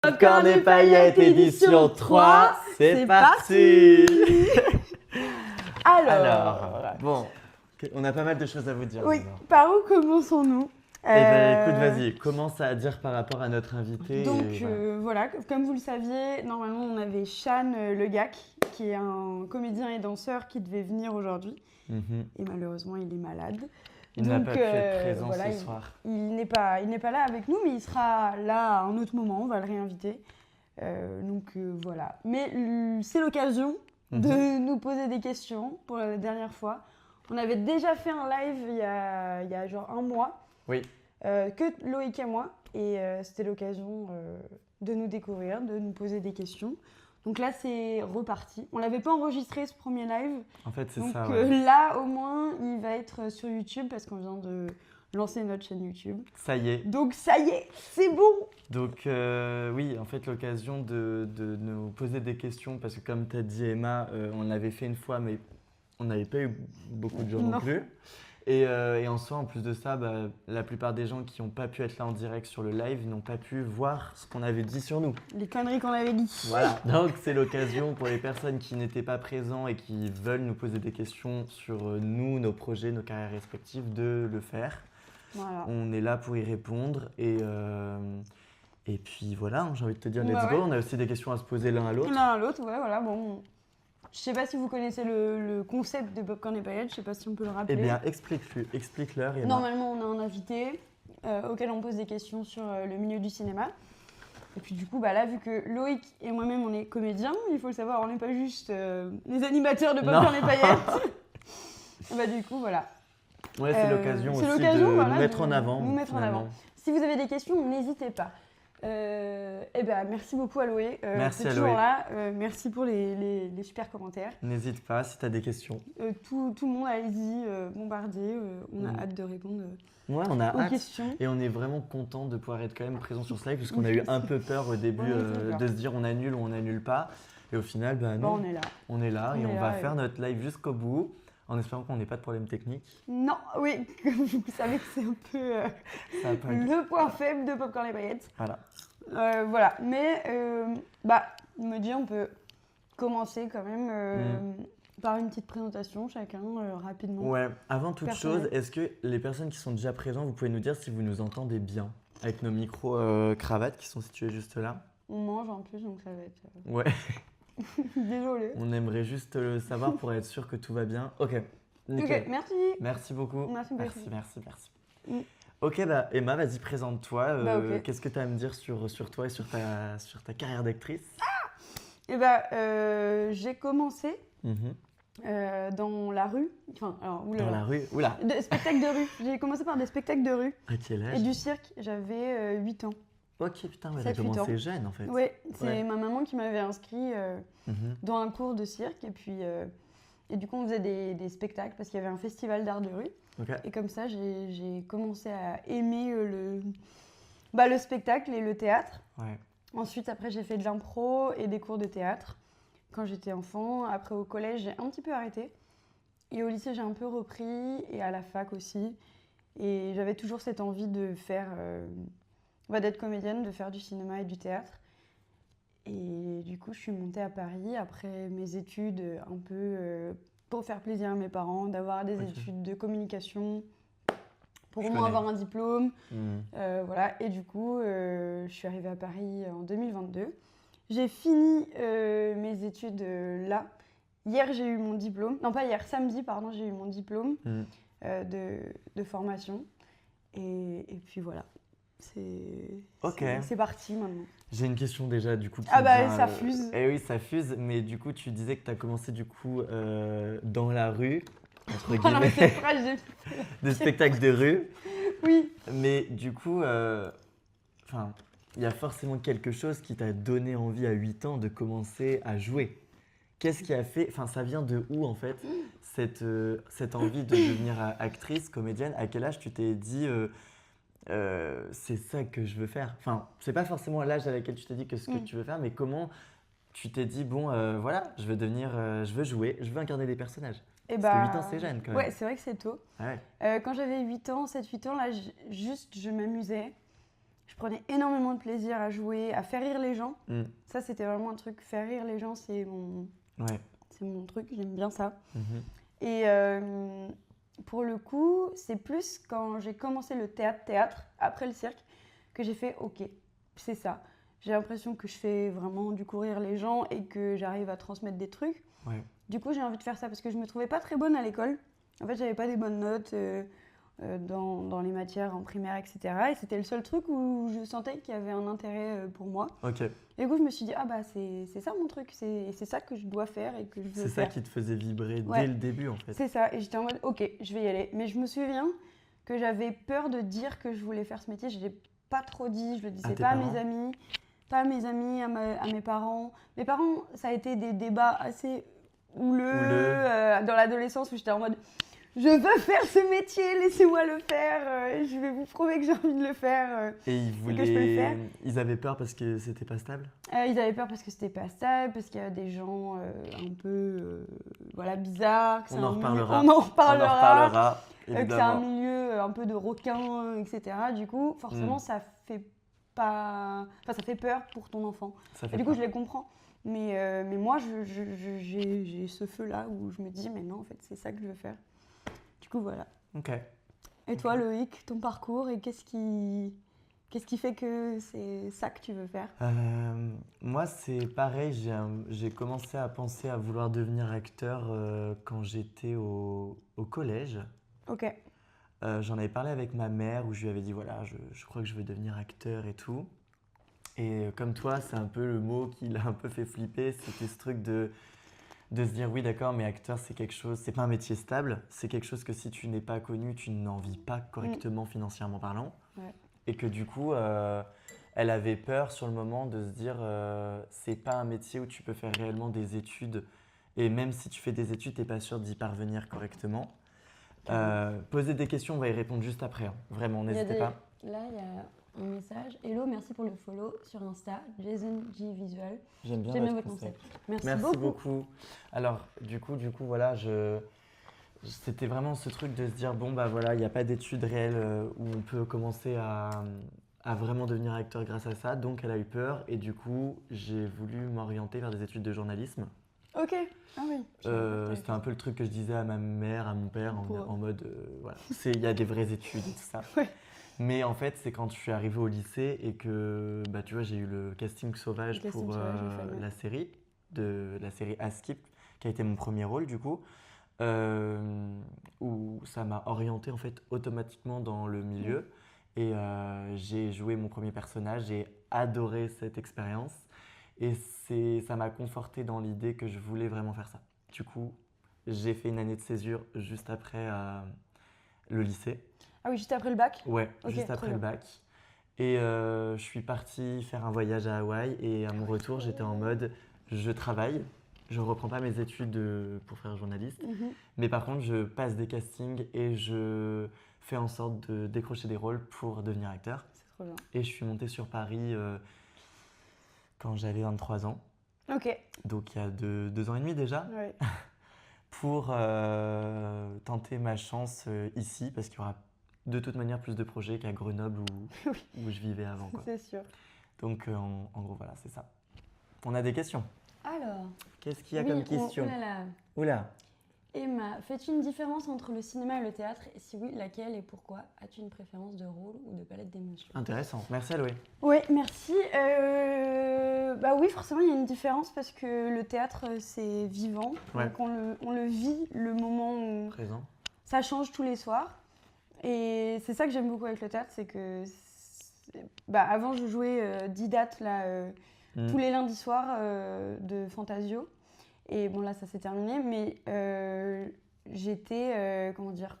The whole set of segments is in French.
Popcorn et paillettes édition 3, c'est parti. Alors, bon, on a pas mal de choses à vous dire. Oui, maintenant. par où commençons-nous? Eh ben, écoute, vas-y, commence à dire par rapport à notre invité. Donc voilà. voilà, comme vous le saviez, normalement on avait Shan Le Gac, qui est un comédien et danseur qui devait venir aujourd'hui. Et malheureusement, il est malade. Il n'a pas pu être présent ce soir. Il n'est pas là avec nous, mais il sera là à un autre moment, on va le réinviter. Voilà. Mais c'est l'occasion de nous poser des questions pour la dernière fois. On avait déjà fait un live il y a genre un mois. Oui. Que Loïc et moi. Et c'était l'occasion de nous découvrir, de nous poser des questions. Donc là, c'est reparti. On ne l'avait pas enregistré ce premier live. En fait, c'est donc, ça. Ouais. Là, au moins, il va être sur YouTube parce qu'on vient de lancer notre chaîne YouTube. Ça y est. Donc ça y est, c'est bon. Donc oui, en fait, l'occasion de nous poser des questions parce que comme tu as dit Emma, on l'avait fait une fois, mais on n'avait pas eu beaucoup de gens non plus. Et en soi, en plus de ça, la plupart des gens qui n'ont pas pu être là en direct sur le live n'ont pas pu voir ce qu'on avait dit sur nous. Les conneries qu'on avait dit. Voilà, donc c'est l'occasion pour les personnes qui n'étaient pas présents et qui veulent nous poser des questions sur nous, nos projets, nos carrières respectives, de le faire. Voilà. On est là pour y répondre et puis voilà, j'ai envie de te dire let's go. On a aussi des questions à se poser l'un à l'autre. L'un à l'autre, ouais, voilà, bon. Je sais pas si vous connaissez le concept de Popcorn et paillettes, je sais pas si on peut le rappeler. Eh bien, explique-leur. Normalement, on a un invité auquel on pose des questions sur le milieu du cinéma. Et puis du coup, là, vu que Loïc et moi-même, on est comédiens, il faut le savoir, on n'est pas juste les animateurs de Popcorn et paillettes. Du coup, voilà. Ouais, c'est l'occasion aussi de nous mettre en avant. Nous mettre en avant. Si vous avez des questions, n'hésitez pas. Merci beaucoup à Loé. Merci à toujours Loé. là. Merci pour les super commentaires. N'hésite pas si tu as des questions. Tout le monde, allez-y, bombardez. On a hâte de répondre aux questions. Et on est vraiment content de pouvoir être quand même présent sur ce live parce qu'on a eu un peu peur au début de se dire on annule ou on annule pas. Et au final, nous, on est là. On est là et on va faire notre live jusqu'au bout. En espérant qu'on n'ait pas de problème technique. Non, oui, vous savez que c'est un peu le point faible de Popcorn et paillettes. Voilà. Voilà, mais me dit on peut commencer quand même par une petite présentation chacun rapidement. Ouais, avant toute chose, est-ce que les personnes qui sont déjà présentes, vous pouvez nous dire si vous nous entendez bien avec nos micros cravates qui sont situés juste là? On mange en plus donc ça va être... Ouais. Désolée. On aimerait juste le savoir pour être sûr que tout va bien. Ok. Nickel. Ok, merci. Merci beaucoup. Merci. Ok, Emma, vas-y, présente-toi. Qu'est-ce que tu as à me dire sur toi et sur ta carrière d'actrice? J'ai commencé dans la rue. Dans la rue? Oula. Spectacles de rue. J'ai commencé par des spectacles de rue. À quel âge? Et du cirque. J'avais 8 ans. Ok, putain, elle a commencé jeune en fait. Oui, c'est ma maman qui m'avait inscrit dans un cours de cirque. Et du coup, on faisait des spectacles parce qu'il y avait un festival d'art de rue. Okay. Et comme ça, j'ai commencé à aimer le spectacle et le théâtre. Ouais. Ensuite, après, j'ai fait de l'impro et des cours de théâtre quand j'étais enfant. Après, au collège, j'ai un petit peu arrêté. Et au lycée, j'ai un peu repris. Et à la fac aussi. Et j'avais toujours cette envie de faire... d'être comédienne, de faire du cinéma et du théâtre. Et du coup, je suis montée à Paris après mes études, un peu pour faire plaisir à mes parents, d'avoir des études de communication, pour au moins avoir un diplôme. Voilà. Et du coup, je suis arrivée à Paris en 2022. J'ai fini mes études là. Hier, j'ai eu mon diplôme. Non, pas hier, samedi, pardon, j'ai eu mon diplôme de formation. Et puis voilà. C'est parti maintenant. J'ai une question déjà du coup. Ça fuse. Eh oui, ça fuse, mais du coup tu disais que tu as commencé du coup dans la rue, entre guillemets, des spectacles de rue. Oui. Mais du coup, il y a forcément quelque chose qui t'a donné envie à 8 ans de commencer à jouer. Qu'est-ce qui a fait, ça vient de où en fait, cette envie de devenir actrice, comédienne? À quel âge tu t'es dit c'est ça que je veux faire. C'est pas forcément l'âge à laquelle tu t'es dit que ce que tu veux faire, mais comment tu t'es dit je veux jouer, je veux incarner des personnages. Parce que 8 ans, c'est jeune quand même. Ouais, c'est vrai que c'est tôt. Ouais. Quand j'avais 8 ans, 7-8 ans, là, je m'amusais. Je prenais énormément de plaisir à jouer, à faire rire les gens. Mm. Ça, c'était vraiment un truc. Faire rire les gens, c'est Ouais. mon truc. J'aime bien ça. Mhm. Et pour le coup, c'est plus quand j'ai commencé le théâtre, après le cirque, que j'ai fait OK, c'est ça. J'ai l'impression que je fais vraiment du coup rire les gens et que j'arrive à transmettre des trucs. Ouais. Du coup, j'ai envie de faire ça parce que je me trouvais pas très bonne à l'école. En fait, j'avais pas des bonnes notes dans les matières en primaire, etc. Et c'était le seul truc où je sentais qu'il y avait un intérêt pour moi. Ok. Et du coup, je me suis dit, ah bah c'est ça mon truc, c'est ça que je dois faire et que je veux C'est faire. ça qui te faisait vibrer Ouais. dès le début en fait. C'est ça. Et j'étais en mode, ok, je vais y aller. Mais je me souviens que j'avais peur de dire que je voulais faire ce métier. Je l'ai pas trop dit, je le disais tes pas à parents? mes amis, pas à mes amis, à mes parents. Mes parents, ça a été des débats assez houleux dans l'adolescence où j'étais en mode, je veux faire ce métier, laissez-moi le faire, je vais vous prouver que j'ai envie de le faire. Et ils que je peux le faire. Ils avaient peur parce que c'était pas stable? Ils avaient peur parce que c'était pas stable, parce qu'il y a des gens un peu voilà, bizarres. On en reparlera. On en reparlera. Que c'est un Évidemment. milieu un peu de requins, etc. Du coup, forcément, ça fait pas... Enfin, ça fait peur pour ton enfant. Ça Et fait du coup, peur. je les comprends. Mais moi, j'ai ce feu-là où je me dis, mais non, en fait, c'est ça que je veux faire. Du coup, voilà. Ok. Et toi, Loïc, ton parcours, et qu'est-ce qui fait que c'est ça que tu veux faire? Moi, c'est pareil, j'ai commencé à penser à vouloir devenir acteur quand j'étais au collège. Ok. J'en avais parlé avec ma mère où je lui avais dit voilà, je crois que je veux devenir acteur et tout. Et comme toi, c'est un peu le mot qui l'a un peu fait flipper, c'était ce truc de se dire oui d'accord, mais acteur c'est quelque chose, c'est pas un métier stable, c'est quelque chose que si tu n'es pas connu, tu n'en vis pas correctement financièrement parlant. Ouais. Et que du coup, elle avait peur sur le moment de se dire c'est pas un métier où tu peux faire réellement des études. Et même si tu fais des études, t'es pas sûr d'y parvenir correctement. Poser des questions, on va y répondre juste après. Hein. Vraiment, n'hésitez pas. Là, il y a un message. Hello, merci pour le follow sur Insta, Jason G Visual. J'aime bien J'aime bien votre votre concept. concept. Merci beaucoup. Alors, du coup, voilà, c'était vraiment ce truc de se dire bon, bah voilà, il n'y a pas d'études réelles où on peut commencer à vraiment devenir acteur grâce à ça. Donc, elle a eu peur et du coup, j'ai voulu m'orienter vers des études de journalisme. Ok. Ah oui. C'était un peu le truc que je disais à ma mère, à mon père, en mode voilà, il y a des vraies études et tout ça. Ouais. Mais en fait, c'est quand je suis arrivé au lycée et que bah, tu vois, j'ai eu le casting sauvage pour la série Askip, qui a été mon premier rôle du coup, où ça m'a orienté en fait automatiquement dans le milieu. Et j'ai joué mon premier personnage, j'ai adoré cette expérience. Et ça m'a conforté dans l'idée que je voulais vraiment faire ça. Du coup, j'ai fait une année de césure juste après le lycée. Ah oui, juste après le bac? Ouais, okay, juste après le bac. Et je suis partie faire un voyage à Hawaï et à mon retour, j'étais en mode je travaille, je ne reprends pas mes études pour faire journaliste. Mais par contre, je passe des castings et je fais en sorte de décrocher des rôles pour devenir acteur. C'est trop bien. Et je suis montée sur Paris quand j'avais 23 ans. Ok. Donc il y a 2 ans et demi déjà. Ouais. Pour tenter ma chance ici, parce qu'il y aura de toute manière plus de projets qu'à Grenoble où je vivais avant. Quoi. C'est sûr. Donc en gros, voilà, c'est ça. On a des questions. Alors. Qu'est-ce qu'il y a comme question? Oula. Emma, fais-tu une différence entre le cinéma et le théâtre? Et si oui, laquelle et pourquoi? As-tu une préférence de rôle ou de palette d'émotions? Intéressant. Merci Aloé. Oui, merci. Bah oui, forcément, il y a une différence parce que le théâtre, c'est vivant. Ouais. Donc on le vit le moment où Présent. ça change tous les soirs. Et c'est ça que j'aime beaucoup avec le théâtre, c'est que avant, je jouais 10 dates là, tous les lundis soirs de Fantasio. Et bon, là, ça s'est terminé, mais j'étais, comment dire,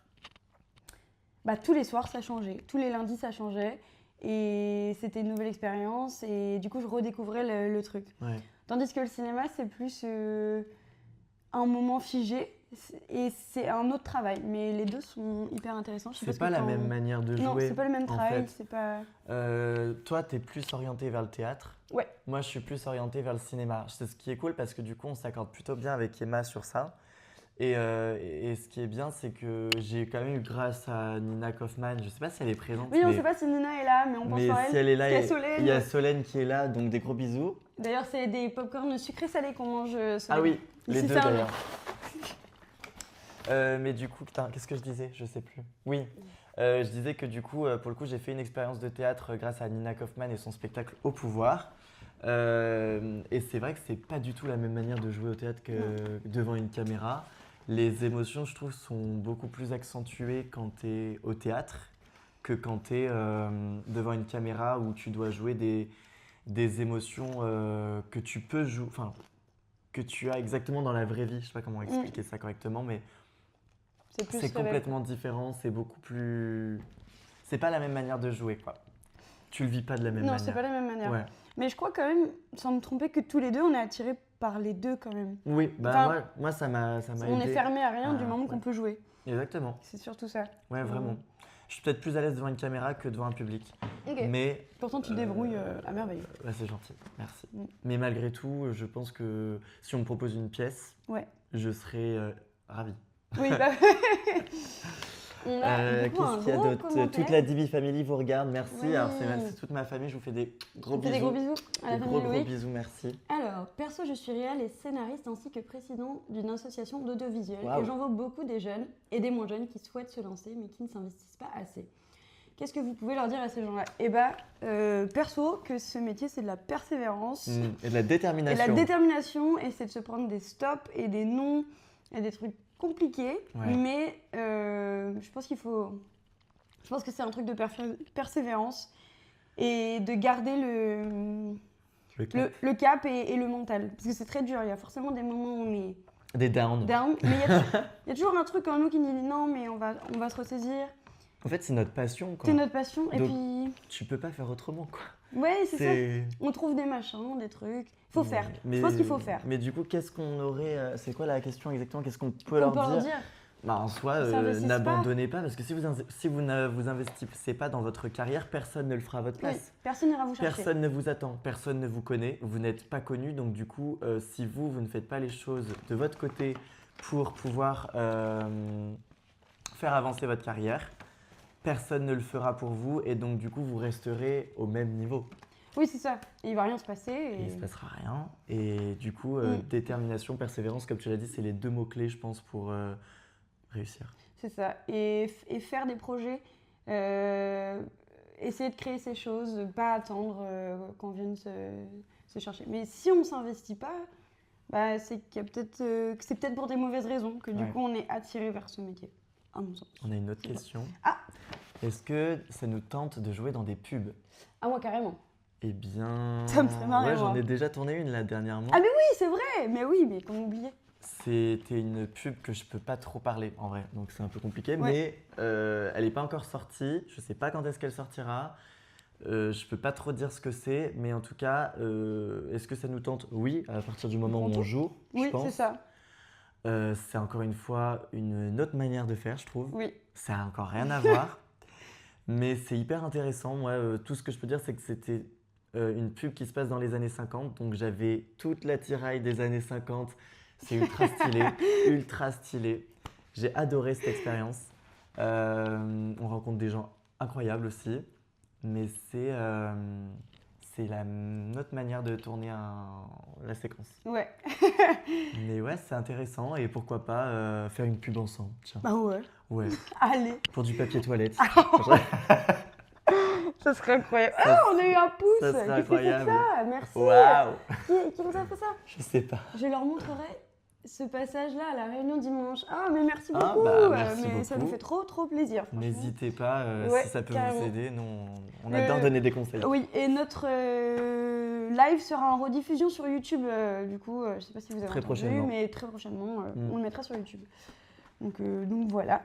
tous les soirs, ça changeait. Tous les lundis, ça changeait. Et c'était une nouvelle expérience. Et du coup, je redécouvrais le truc. Ouais. Tandis que le cinéma, c'est plus un moment figé. Et c'est un autre travail. Mais les deux sont hyper intéressants. C'est pas la même manière de jouer. Non, c'est pas le même travail. En fait. C'est pas... toi, tu es plus orienté vers le théâtre. Ouais. Moi, je suis plus orienté vers le cinéma. C'est ce qui est cool parce que du coup, on s'accorde plutôt bien avec Emma sur ça. Et ce qui est bien, c'est que j'ai quand même eu, grâce à Nina Kaufman, je sais pas si elle est présente, Oui, on mais, sait pas si Nina est là, mais on pense mais par si elle. elle est là, Il y a Solène. il y a Solène qui est là, donc des gros bisous. D'ailleurs, c'est des pop-corn sucrés-salés qu'on mange, Solène. Ah oui, les Ici, deux c'est un d'ailleurs. Mais du coup, putain, qu'est-ce que je disais? Je sais plus. Oui, je disais que du coup, pour le coup, j'ai fait une expérience de théâtre grâce à Nina Kaufman et son spectacle Au pouvoir. Et c'est vrai que c'est pas du tout la même manière de jouer au théâtre que devant une caméra. Les émotions, je trouve, sont beaucoup plus accentuées quand tu es au théâtre que quand tu es devant une caméra où tu dois jouer des émotions que tu peux jouer, enfin, que tu as exactement dans la vraie vie. Je sais pas comment expliquer ça correctement, mais C'est plus c'est réel. complètement différent. C'est beaucoup plus. C'est pas la même manière de jouer, quoi. Tu le vis pas de la même Non, manière. c'est pas la même manière. Ouais. Mais je crois quand même, sans me tromper, que tous les deux, on est attirés par les deux quand même. Oui, bah Enfin, moi ça m'a On aidé. est fermé à rien Ah, du moment ouais. qu'on peut jouer. Exactement. C'est surtout ça. Ouais, vraiment. Je suis peut-être plus à l'aise devant une caméra que devant un public. Ok. Mais Pourtant, tu te débrouilles à merveille. ouais, c'est gentil, merci. Mm. Mais malgré tout, je pense que si on me propose une pièce, Ouais. je serai ravi. Oui, bah. On a du coup un Qu'est-ce qu'il y a gros d'autre? commentaire. Toute la Dibi Family vous regarde, merci. Oui. Alors c'est toute ma famille, je vous fais des gros On fait bisous. des gros bisous à la Des famille gros Loïc. bisous, merci. Alors, perso, je suis réal et scénariste ainsi que président d'une association d'audiovisuel. Waouh. Et j'en vois beaucoup des jeunes et des moins jeunes qui souhaitent se lancer mais qui ne s'investissent pas assez. Qu'est-ce que vous pouvez leur dire à ces gens-là? Eh bah, perso, que ce métier, c'est de la persévérance Et de la et détermination. de la détermination, et c'est de se prendre des stops et des non et des trucs compliqués. Ouais. Mais je pense qu'il faut... Je pense que c'est un truc de persévérance et de garder le cap et le mental. Parce que c'est très dur, il y a forcément des moments où on est Des downs. down, mais il y a toujours un truc en nous qui nous dit non, mais on va se ressaisir. En fait, c'est notre passion, quoi. C'est notre passion. Et Donc, puis, Tu peux pas faire autrement, quoi. ouais, c'est ça. On trouve des machins, des trucs. Il faut faire. Mais- Je pense qu'il faut faire. Mais du coup, qu'est-ce qu'on aurait. C'est quoi la question exactement? Qu'est-ce qu'on peut On leur peut leur dire? dire. Bah, en soi, Ils s'investissent n'abandonnez pas, parce que si vous ne vous investissez pas dans votre carrière, personne ne le fera à votre Oui, place. personne n'ira vous chercher. Personne ne vous attend, personne ne vous connaît, vous n'êtes pas connu, donc du coup, si vous ne faites pas les choses de votre côté pour pouvoir faire avancer votre carrière, personne ne le fera pour vous, et donc du coup, vous resterez au même niveau. Oui, c'est ça. Et il va rien se passer. Et il ne se passera rien. Et du coup, détermination, persévérance, comme tu l'as dit, c'est les deux mots-clés, je pense, pour réussir. C'est ça. Et faire des projets, essayer de créer ces choses, pas attendre qu'on vienne se chercher. Mais si on ne s'investit pas, bah, c'est qu'il y a peut-être, que c'est peut-être pour des mauvaises raisons que du Ouais. coup on est attiré vers ce métier, à mon sens. On a une autre question. Ah. Est-ce que ça nous tente de jouer dans des pubs? Ah, moi carrément. Eh bien... Ça me ferait marrer, Ouais, j'en moi. ai déjà tourné une là dernièrement. Ah, mais oui, c'est vrai. Mais oui, mais comment oublier? C'était une pub que je peux pas trop parler en vrai, donc c'est un peu compliqué, Ouais. mais elle n'est pas encore sortie. Je sais pas quand est-ce qu'elle sortira. Je peux pas trop dire ce que c'est, mais en tout cas, est-ce que ça nous tente? Oui, à partir du moment où on joue, je Oui, pense. c'est ça. C'est encore une fois une autre manière de faire, je trouve. Oui. Ça n'a encore rien à voir, mais c'est hyper intéressant. Moi, tout ce que je peux dire, c'est que c'était une pub qui se passe dans les années 50, donc j'avais toute l'attirail des années 50. C'est ultra stylé, ultra stylé. J'ai adoré cette expérience. On rencontre des gens incroyables aussi, mais c'est notre manière de tourner la séquence. Ouais. Mais ouais, c'est intéressant, et pourquoi pas faire une pub ensemble. Tiens. Bah ouais. Ouais, Allez. pour du papier toilette. Ça serait incroyable. Ça- Ah, on a eu un pouce. ça serait Qui fait incroyable. ça? Merci. Waouh! Qui nous a fait ça? Je sais pas. Je leur montrerai ce passage-là à la réunion dimanche. Ah, mais merci Ah, beaucoup. bah, merci mais ça nous beaucoup. fait trop, trop plaisir. franchement. N'hésitez pas, Ouais, si ça peut carrément. vous aider. Nous, on adore donner des conseils. Oui, et notre live sera en rediffusion sur YouTube. Du coup, je ne sais pas si vous avez Très entendu, prochainement. mais très prochainement, Mm. on le mettra sur YouTube. Donc voilà.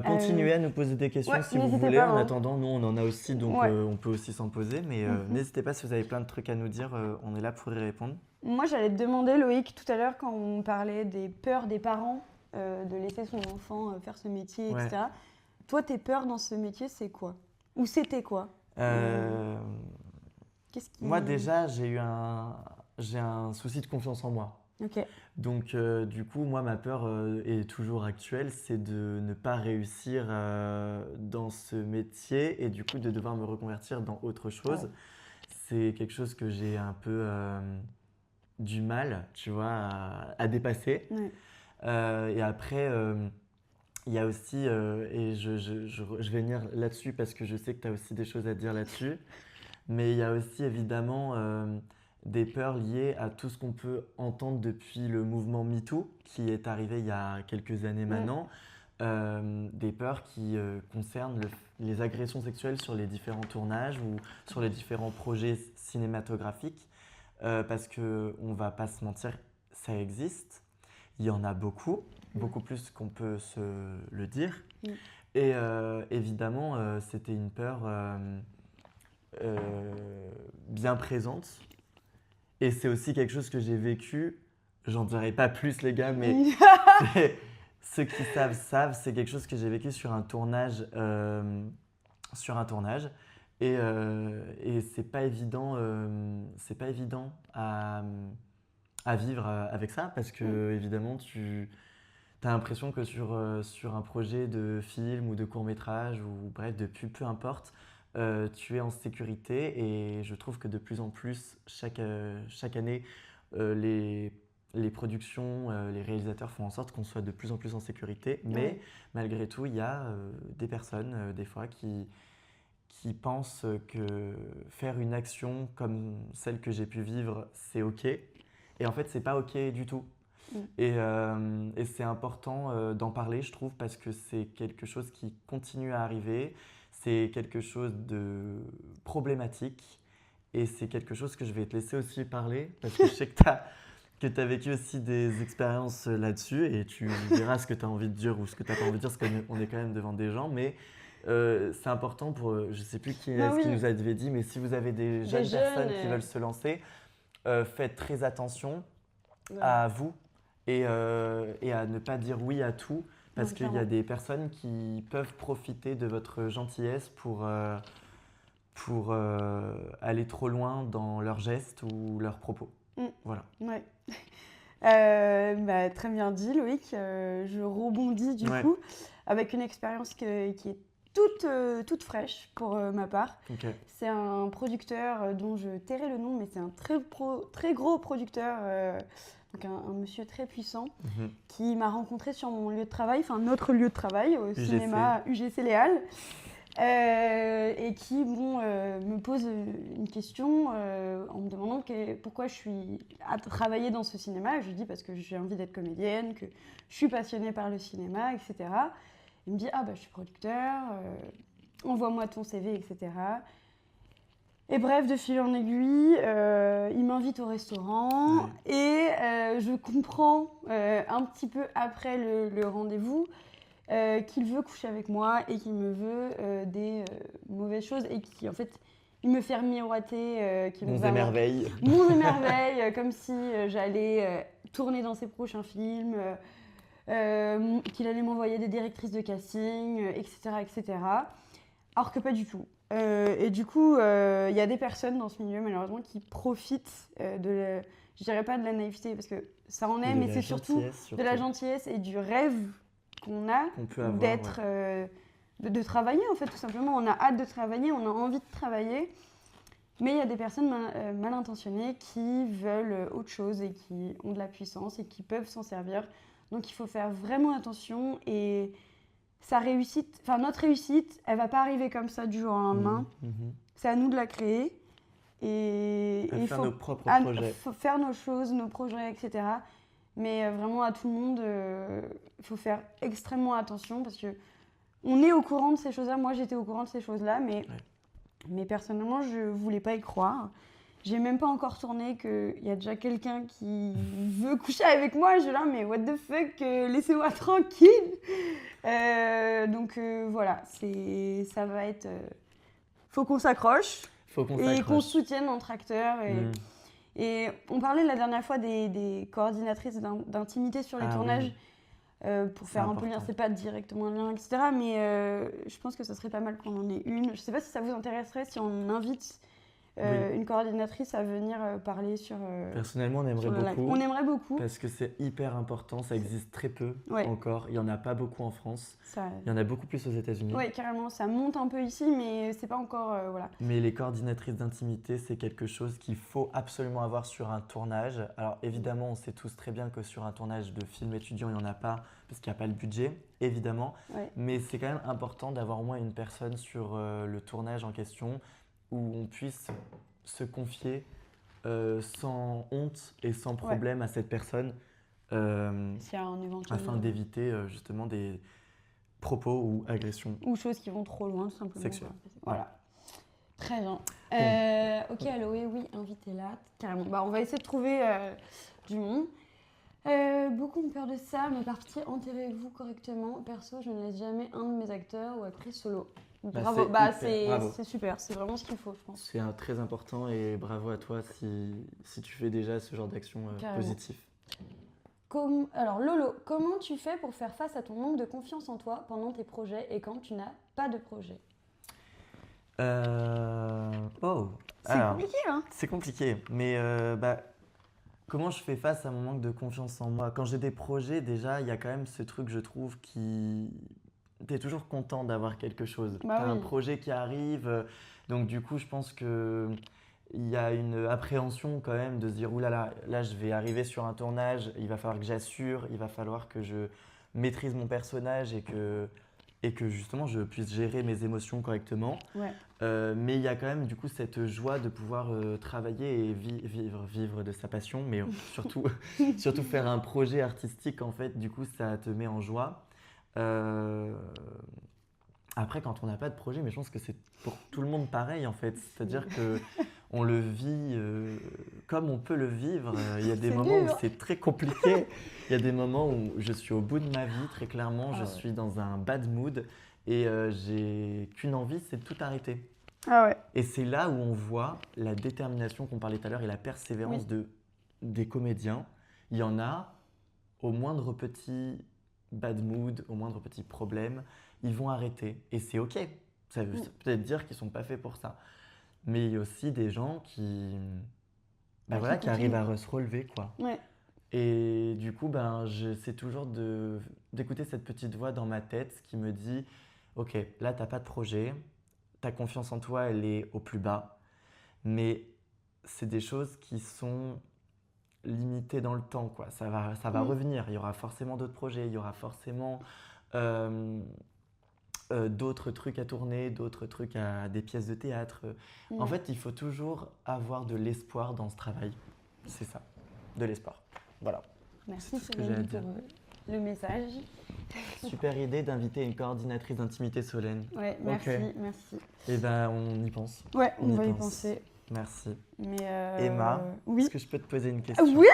Continuez à nous poser des questions ouais, si vous n'hésitez voulez. pas, En hein. attendant, nous, on en a aussi, donc Ouais. on peut aussi s'en poser. Mais n'hésitez pas, si vous avez plein de trucs à nous dire, on est là pour y répondre. Moi, j'allais te demander, Loïc, tout à l'heure, quand on parlait des peurs des parents de laisser son enfant faire ce métier, Ouais. etc. Toi, tes peurs dans ce métier, c'est quoi? Ou c'était quoi? Euh, Qu'est-ce qui... Moi, déjà, j'ai un souci de confiance en moi. Ok. Donc, du coup, moi, ma peur est toujours actuelle, c'est de ne pas réussir dans ce métier et du coup de devoir me reconvertir dans autre chose. Ouais. C'est quelque chose que j'ai un peu du mal, tu vois, à dépasser. Ouais. Et après, il y a aussi, et je vais venir là-dessus parce que je sais que tu as aussi des choses à dire là-dessus, mais il y a aussi évidemment des peurs liées à tout ce qu'on peut entendre depuis le mouvement MeToo qui est arrivé il y a quelques années Ouais. maintenant. Des peurs qui concernent les agressions sexuelles sur les différents tournages ou sur les différents projets cinématographiques. Parce qu'on ne va pas se mentir, ça existe. Il y en a beaucoup, beaucoup plus qu'on peut se le dire. Mm. Et évidemment, c'était une peur bien présente. Et c'est aussi quelque chose que j'ai vécu. J'en dirai pas plus, les gars, mais c'est- ceux qui savent, c'est quelque chose que j'ai vécu sur un tournage. Et c'est pas évident à vivre avec ça parce que évidemment tu as l'impression que sur un projet de film ou de court-métrage ou bref de pub, peu importe, tu es en sécurité et je trouve que de plus en plus chaque année les productions, les réalisateurs font en sorte qu'on soit de plus en plus en sécurité, mais Ouais. malgré tout il y a des personnes des fois qui pensent que faire une action comme celle que j'ai pu vivre, c'est OK. Et en fait, c'est pas OK du tout. Mm. Et c'est important d'en parler, je trouve, parce que c'est quelque chose qui continue à arriver. C'est quelque chose de problématique. Et c'est quelque chose que je vais te laisser aussi parler, parce que je sais que tu as vécu aussi des expériences là-dessus, et tu diras ce que tu as envie de dire ou ce que tu n'as pas envie de dire, parce qu'on est quand même devant des gens. Mais c'est important pour, je ne sais plus qui Bah est-ce qui oui, nous avait dit, mais si vous avez des jeunes jeunes, personnes qui veulent se lancer, faites très attention ouais. à vous et à ne pas dire oui à tout, parce Non, qu'il y a clairement. des personnes qui peuvent profiter de votre gentillesse pour aller trop loin dans leurs gestes ou leurs propos. Mm. Voilà. Ouais. Bah, très bien dit, Loïc. Je rebondis du Ouais. coup avec une expérience qui est toute fraîche pour ma part. Ok. C'est un producteur dont je tairai le nom, mais c'est un très gros producteur, donc un monsieur très puissant, Mhm. qui m'a rencontré sur mon lieu de travail, enfin notre lieu de travail, au UGC. cinéma UGC Léal. Et qui me pose une question en me demandant pourquoi je suis à travailler dans ce cinéma. Je lui dis parce que j'ai envie d'être comédienne, que je suis passionnée par le cinéma, etc. Il me dit ah bah je suis producteur, envoie-moi ton CV, etc. Et bref, de fil en aiguille, il m'invite au restaurant et je comprends un petit peu après le rendez-vous qu'il veut coucher avec moi et qu'il me veut des mauvaises choses et qui en fait il me fait miroiter qu'il Monts va et merveilles. monts et merveilles comme si j'allais tourner dans ses prochains films, qu'il allait m'envoyer des directrices de casting, etc., etc. Alors que pas du tout. Et du coup, il y a des personnes dans ce milieu malheureusement qui profitent je dirais pas de la naïveté parce que ça en est, mais c'est surtout de la gentillesse et du rêve qu'on a peut avoir, d'être, de travailler en fait tout simplement. On a hâte de travailler, on a envie de travailler, mais il y a des personnes mal intentionnées qui veulent autre chose et qui ont de la puissance et qui peuvent s'en servir. Donc il faut faire vraiment attention et notre réussite, elle va pas arriver comme ça du jour au lendemain. C'est à nous de la créer et il faire faut nos propres projets. faut faire nos choses, nos projets, etc. Mais vraiment à tout le monde, il faut faire extrêmement attention parce que on est au courant de ces choses-là. Moi, j'étais au courant de ces choses-là, mais personnellement, je voulais pas y croire. J'ai même pas encore tourné qu'il y a déjà quelqu'un qui veut coucher avec moi. Je suis là, mais what the fuck, laissez-moi tranquille. Donc voilà, ça va être... faut qu'on s'accroche et qu'on soutienne notre acteur. Et on parlait la dernière fois des coordinatrices d'intimité sur les tournages. Pour faire un peu lien, c'est pas directement un lien, etc. Mais je pense que ça serait pas mal qu'on en ait une. Je sais pas si ça vous intéresserait si on invite une coordinatrice à venir parler sur, Personnellement, on aimerait sur le live. beaucoup. On aimerait beaucoup. Parce que c'est hyper important, ça existe très peu Ouais. encore. Il n'y en a pas beaucoup en France. Ça... Il y en a beaucoup plus aux États-Unis. Oui, carrément, ça monte un peu ici, mais c'est pas encore. Voilà. Mais les coordinatrices d'intimité, c'est quelque chose qu'il faut absolument avoir sur un tournage. Alors évidemment, on sait tous très bien que sur un tournage de film étudiant, il n'y en a pas, parce qu'il n'y a pas le budget, évidemment. Ouais. Mais c'est quand même important d'avoir au moins une personne sur le tournage en question où on puisse se confier sans honte et sans problème à cette personne S'il y a un éventuel. afin d'éviter justement des propos ou agressions. Ou choses qui vont trop loin, tout simplement. Sexuelles. Voilà. Très bien. Ok, Aloé, oui, invitez-la, carrément. Bah, on va essayer de trouver du monde. Beaucoup ont peur de ça, mais partie enterrez-vous correctement. Perso, je ne laisse jamais un de mes acteurs ou actrices solo. Bravo, c'est super, c'est vraiment ce qu'il faut, je pense. C'est très important et bravo à toi si tu fais déjà ce genre d'action positive. Alors Lolo, comment tu fais pour faire face à ton manque de confiance en toi pendant tes projets et quand tu n'as pas de projet? C'est compliqué, hein? C'est compliqué, mais comment je fais face à mon manque de confiance en moi? Quand j'ai des projets, déjà, il y a quand même ce truc, je trouve, qui... T'es toujours content d'avoir quelque chose. Bah T'as oui. un projet qui arrive, donc du coup, je pense que il y a une appréhension quand même de se dire, oulala, là, je vais arriver sur un tournage, il va falloir que j'assure, il va falloir que je maîtrise mon personnage et que justement, je puisse gérer mes émotions correctement. Ouais. Mais il y a quand même du coup cette joie de pouvoir travailler et vivre de sa passion, mais surtout faire un projet artistique, en fait, du coup, ça te met en joie. Après, quand on n'a pas de projet, mais je pense que c'est pour tout le monde pareil, en fait. C'est-à-dire que on le vit comme on peut le vivre. Il y a des moments où c'est très compliqué. Il y a des moments où je suis au bout de ma vie, très clairement. Je suis dans un bad mood et j'ai qu'une envie, c'est de tout arrêter. Ah ouais. Et c'est là où on voit la détermination qu'on parlait tout à l'heure et la persévérance des comédiens. Il y en a, au moindre petit bad mood, au moindre petit problème, ils vont arrêter. Et c'est OK. Ça veut peut-être dire qu'ils ne sont pas faits pour ça. Mais il y a aussi des gens qui arrivent à se relever, quoi. Ouais. Et du coup, j'essaie toujours d'écouter cette petite voix dans ma tête qui me dit « Ok, là, tu n'as pas de projet. Ta confiance en toi, elle est au plus bas. Mais c'est des choses qui sont limitées dans le temps, quoi. Ça va revenir. Il y aura forcément d'autres projets. Il y aura forcément d'autres trucs à tourner, d'autres trucs des pièces de théâtre. En fait, il faut toujours avoir de l'espoir dans ce travail. C'est ça, de l'espoir. Voilà. Merci Solène pour le message. Super idée d'inviter une coordinatrice d'intimité, Solène. Ouais, merci, merci. Et on y pense. Ouais, on va y penser. Merci. Mais Emma, oui. est-ce que je peux te poser une question? Oui.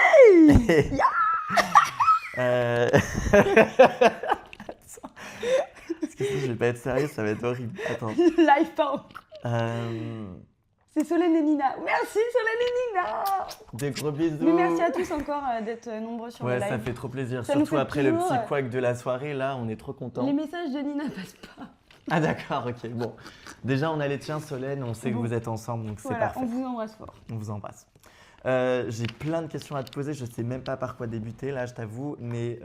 Parce que si je vais pas être sérieux, ça va être horrible. Attends. Live pas encore. C'est Solène et Nina. Merci Solène et Nina. Des gros bisous. Mais merci à tous encore d'être nombreux sur le live. Ouais, ça fait trop plaisir. Ça surtout après toujours... le petit couac de la soirée, là, on est trop contents. Les messages de Nina passent pas. Ah d'accord, ok. Bon, déjà on a les tiens, Solène, on sait que vous êtes ensemble, donc c'est parfait. On vous embrasse fort. On vous embrasse. J'ai plein de questions à te poser, je sais même pas par quoi débuter là, je t'avoue, mais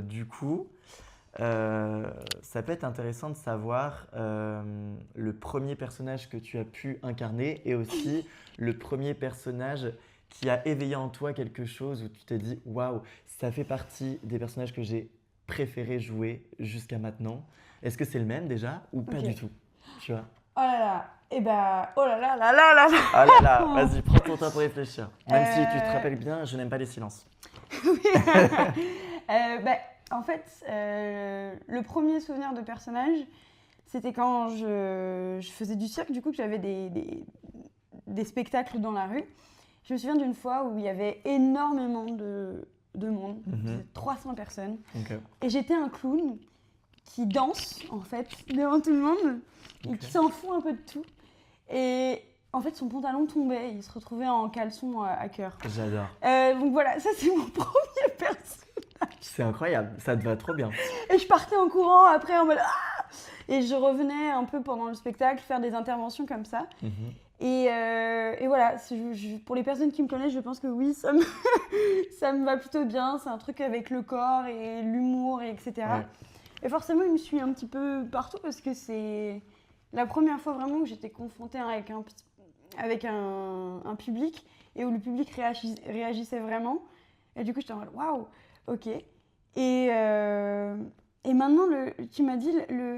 du coup, ça peut être intéressant de savoir le premier personnage que tu as pu incarner et aussi le premier personnage qui a éveillé en toi quelque chose où tu t'es dit waouh, ça fait partie des personnages que j'ai préféré jouer jusqu'à maintenant. Est-ce que c'est le même déjà ou pas du tout, tu vois? Oh là là, oh là là là là là. Oh là là, vas-y, prends ton temps pour réfléchir. Même si tu te rappelles bien, je n'aime pas les silences. En fait, le premier souvenir de personnage, c'était quand je faisais du cirque, du coup que j'avais des spectacles dans la rue. Je me souviens d'une fois où il y avait énormément de monde, 300 personnes, et j'étais un clown qui danse en fait devant tout le monde et qui s'en fout un peu de tout. Et en fait, son pantalon tombait, il se retrouvait en caleçon à cœur. J'adore. Donc voilà, ça c'est mon premier personnage. C'est incroyable, ça te va trop bien. Et je partais en courant après en mode ah! Et je revenais un peu pendant le spectacle faire des interventions comme ça. Et voilà, pour les personnes qui me connaissent, je pense que oui, ça me, ça me va plutôt bien. C'est un truc avec le corps et l'humour, et etc. Ouais. Et forcément, il me suit un petit peu partout parce que c'est la première fois vraiment où j'étais confrontée avec un public et où le public réagissait vraiment. Et du coup, j'étais en mode waouh, ok. Et maintenant, tu m'as dit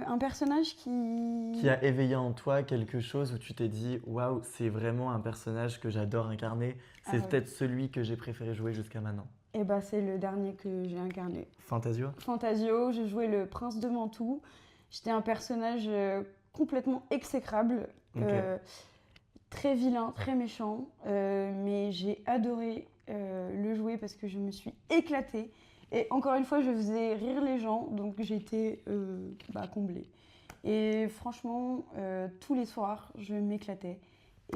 un personnage Qui a éveillé en toi quelque chose où tu t'es dit waouh, c'est vraiment un personnage que j'adore incarner. C'est Ah ouais. peut-être celui que j'ai préféré jouer jusqu'à maintenant. Et bah, c'est le dernier que j'ai incarné. Fantasio? Fantasio, je jouais le prince de Mantoue. J'étais un personnage complètement exécrable, Ok. très vilain, très méchant. Mais j'ai adoré le jouer parce que je me suis éclatée. Et encore une fois, je faisais rire les gens, donc j'étais comblée. Et franchement, tous les soirs, je m'éclatais.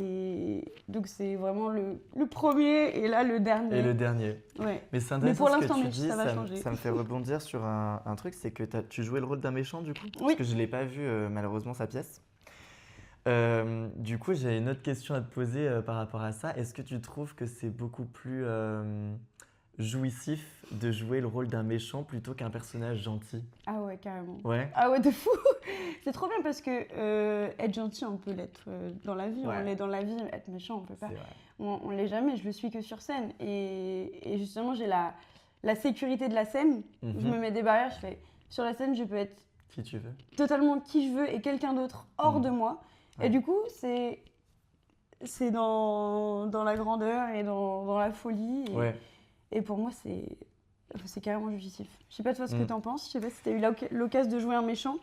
Et donc c'est vraiment le premier et là le dernier. Et le dernier. Ouais. Mais c'est Mais intéressant pour ce l'instant, que tu mais dis, ça va changer. ça me fait rebondir sur un truc, c'est que tu jouais le rôle d'un méchant du coup? Parce Oui. que je ne l'ai pas vu malheureusement sa pièce. Du coup, j'ai une autre question à te poser par rapport à ça. Est-ce que tu trouves que c'est beaucoup plus jouissif de jouer le rôle d'un méchant plutôt qu'un personnage gentil? Ah ouais, carrément. Ouais. Ah ouais, de fou. C'est trop bien parce que être gentil, on peut l'être dans la vie. Ouais. On l'est dans la vie, être méchant, on peut pas. C'est vrai. On l'est jamais, je le suis que sur scène. Et justement, j'ai la sécurité de la scène. Mhm. Je me mets des barrières, je fais sur la scène, je peux être Qui tu veux? totalement qui je veux et quelqu'un d'autre hors de moi. Ouais. Et du coup, c'est dans la grandeur et dans la folie. Ouais. Et pour moi, c'est carrément jouissif. Je sais pas toi ce que Mm. t'en penses. Je sais pas si t'as eu l'occasion de jouer un méchant.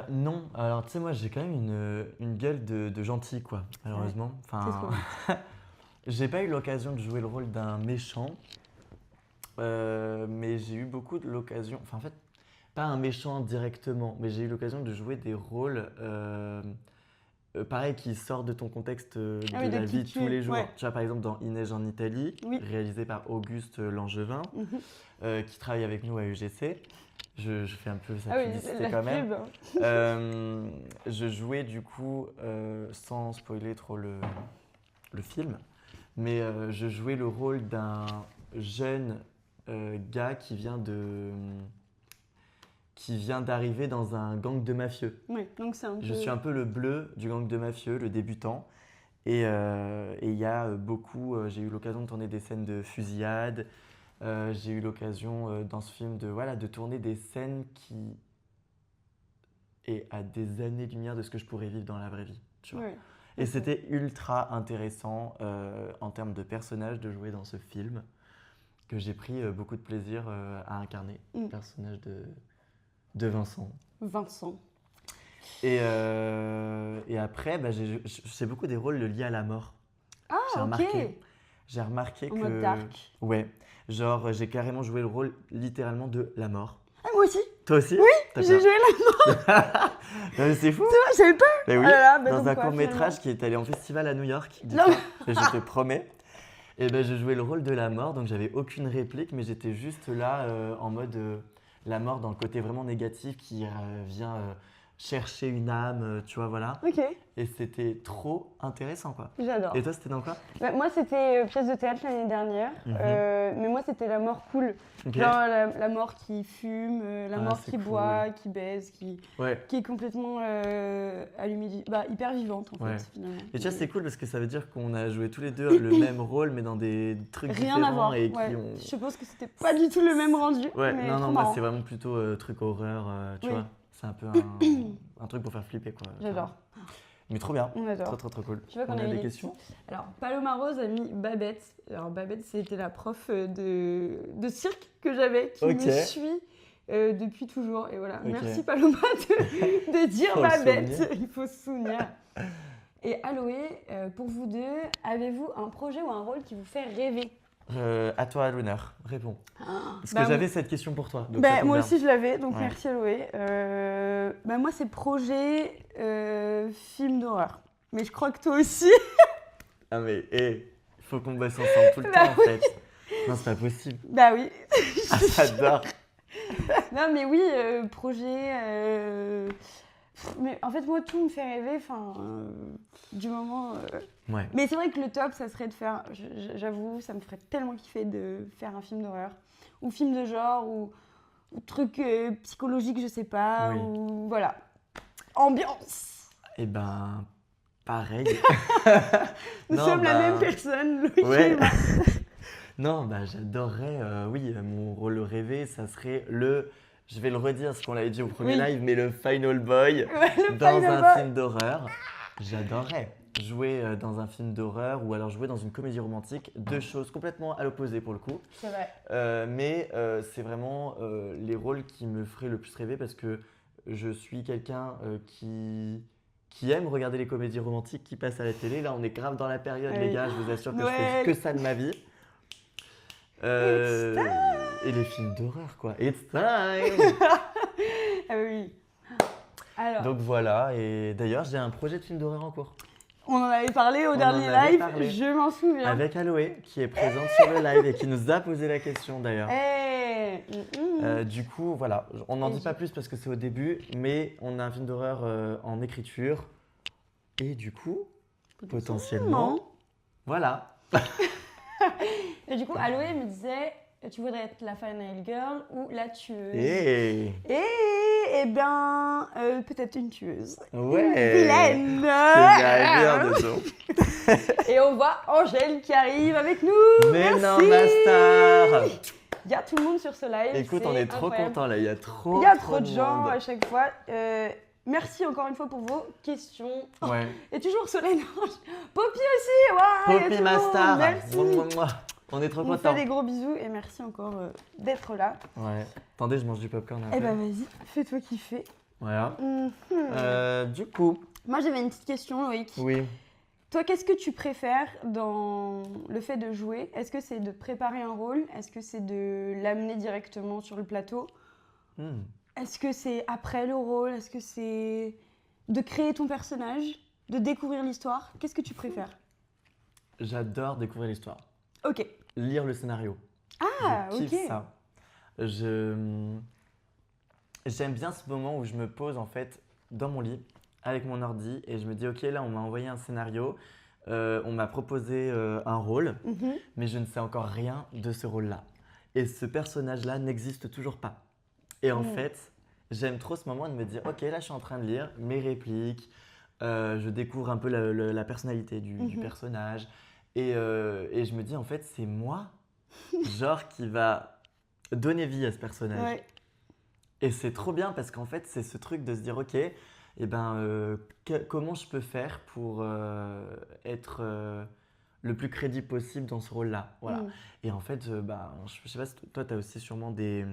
Non, alors tu sais, moi j'ai quand même une gueule de gentil, quoi, malheureusement. C'est Enfin, j'ai pas eu l'occasion de jouer le rôle d'un méchant, mais j'ai eu beaucoup de l'occasion. Enfin, en fait, pas un méchant directement, mais j'ai eu l'occasion de jouer des rôles, pareil, qui sortent de ton contexte de Ah oui, la de qui vie de tu tous es, les jours. ouais. Tu vois, par exemple, dans Il neige en Italie, Oui. réalisé par Auguste Langevin, qui travaille avec nous à UGC. Je fais un peu sa Ah oui, publicité la quand même. pub. Je jouais du coup, sans spoiler trop le film, mais je jouais le rôle d'un jeune gars qui vient d'arriver dans un gang de mafieux. Oui, donc c'est un peu. Je suis un peu le bleu du gang de mafieux, le débutant. Et il y a j'ai eu l'occasion de tourner des scènes de fusillade. J'ai eu l'occasion dans ce film de tourner des scènes qui est à des années-lumière de ce que je pourrais vivre dans la vraie vie. Tu vois. Ouais. Et c'était ultra intéressant en termes de personnage de jouer dans ce film, que j'ai pris beaucoup de plaisir à incarner, le personnage de Vincent. Vincent. Et après, j'ai beaucoup des rôles liés à la mort. Ah, J'ai ok. remarqué. J'ai remarqué En que. mode dark. Ouais. Genre, j'ai carrément joué le rôle littéralement de la mort. Ah, moi aussi. Toi aussi? Oui, T'as j'ai peur? joué là. Non, mais c'est fou! J'avais peur. Mais oui, Oh là là, bah dans donc un quoi, court-métrage qui est allé en festival à New York, Non. dis-toi, et je te promets. Et ben, je jouais le rôle de la mort, donc j'avais aucune réplique, mais j'étais juste là en mode la mort dans le côté vraiment négatif qui vient chercher une âme, tu vois, voilà. Ok, Et c'était trop intéressant, quoi. j'adore. Et toi, c'était dans quoi? Bah, moi, c'était pièce de théâtre l'année dernière, mais moi, c'était la mort cool. Ok. Genre la mort qui fume, la Ah, mort c'est qui cool. boit, qui baise, Ouais. qui est complètement allumée, hyper vivante en Ouais. fait, finalement. Et tu vois, c'est cool parce que ça veut dire qu'on a joué tous les deux le même rôle, mais dans des trucs Rien différents à voir. et Ouais. qui ont. Je pense que c'était pas du tout le même rendu. Ouais, mais non, trop non, moi marrant. c'est vraiment plutôt truc horreur, tu Oui. vois. C'est un peu un truc pour faire flipper, quoi. J'adore. Mais trop bien. On adore. Trop cool. Tu vois qu'on On a a eu des les questions? Alors, Paloma Rose a mis Babette. Alors, Babette, c'était la prof de cirque que j'avais, qui Ok. me suit depuis toujours. Et voilà, Ok. merci Paloma de dire Faut le Babette. souvenir. Il faut se souvenir. Et Aloé, pour vous deux, avez-vous un projet ou un rôle qui vous fait rêver? À toi, l'honneur. Réponds. Parce Bah, que j'avais cette question pour toi. Donc Bah, ça tombe moi bien. aussi je l'avais, donc Ouais. merci Aloé. Moi c'est projet film d'horreur. Mais je crois que toi aussi. Ah, mais il faut qu'on bosse ensemble tout le Bah temps, en fait. Non, c'est pas possible. Bah oui. Ah, j'adore. Non mais oui, projet. Mais en fait moi tout me fait rêver. Du moment Ouais. Mais c'est vrai que le top, ça serait de faire, j'avoue, ça me ferait tellement kiffer de faire un film d'horreur, ou film de genre, ou truc psychologique, je sais pas, Oui. ou voilà. Ambiance. Eh ben, pareil. Nous Non, sommes la bah, même personne, Loïc ouais. et Emma. Non, bah, j'adorerais, oui, mon rôle rêvé, ça serait je vais le redire, ce qu'on l'avait dit au premier Oui. live, mais le Final Boy Ouais, le dans Final un Boy. film d'horreur. J'adorerais jouer dans un film d'horreur ou alors jouer dans une comédie romantique, deux choses complètement à l'opposé pour le coup. C'est vrai. Mais c'est vraiment les rôles qui me feraient le plus rêver parce que je suis quelqu'un qui aime regarder les comédies romantiques qui passent à la télé. Là, on est grave dans la période, Oui. les gars, je vous assure que je Noël. fais que ça de ma vie. It's Et les films d'horreur, quoi. It's time! Ah oui. Alors, Donc voilà, et d'ailleurs, j'ai un projet de film d'horreur en cours. on en avait parlé au On dernier en avait live, parlé. je m'en souviens. Avec Aloé, qui est présente sur le live et qui nous a posé la question d'ailleurs. Du coup, voilà, on n'en Et dit pas plus parce que c'est au début, mais on a un film d'horreur en écriture. Et du coup, potentiellement, voilà. Et du coup, Aloé me disait, tu voudrais être la Final Girl ou la tueuse. Et Eh bien, peut-être une tueuse. ouais, Une vilaine. c'est bien, disons. Et on voit Angèle qui arrive avec nous. Mais Merci. non, ma star. Il y a tout le monde sur ce live. Écoute, c'est on est trop incroyable. contents là, il y a trop de gens monde. à chaque fois. Merci encore une fois pour vos questions. Ouais. Et toujours Solène. Poppy aussi. Waouh, il y a tout Poppy, le ma monde. star. Merci. Mouah. On est trop On vous contents. fait des gros bisous et merci encore d'être là. Ouais. Attendez, je mange du popcorn un Eh peu. ben vas-y, fais-toi kiffer. Voilà. Mhm. Du coup, Moi j'avais une petite question Loïc. oui. Toi qu'est-ce que tu préfères dans le fait de jouer? Est-ce que c'est de préparer un rôle? Est-ce que c'est de l'amener directement sur le plateau? Hmm. Est-ce que c'est après le rôle? Est-ce que c'est de créer ton personnage? De découvrir l'histoire? Qu'est-ce que tu préfères? J'adore découvrir l'histoire. Ok. Lire le scénario. Ah, Je kiffe ok. ça. J'aime bien ce moment où je me pose en fait dans mon lit avec mon ordi et je me dis ok, là on m'a envoyé un scénario, on m'a proposé un rôle, Mhm. mais je ne sais encore rien de ce rôle-là. Et ce personnage-là n'existe toujours pas. Et en fait, j'aime trop ce moment de me dire ok, là je suis en train de lire mes répliques, je découvre un peu la personnalité du personnage et je me dis en fait c'est moi genre qui va donner vie à ce personnage. Ouais. Et c'est trop bien parce qu'en fait, c'est ce truc de se dire, ok, eh ben, comment je peux faire pour être le plus crédible possible dans ce rôle-là. Voilà. Mm. Et en fait, bah, je sais pas si toi, tu as aussi sûrement des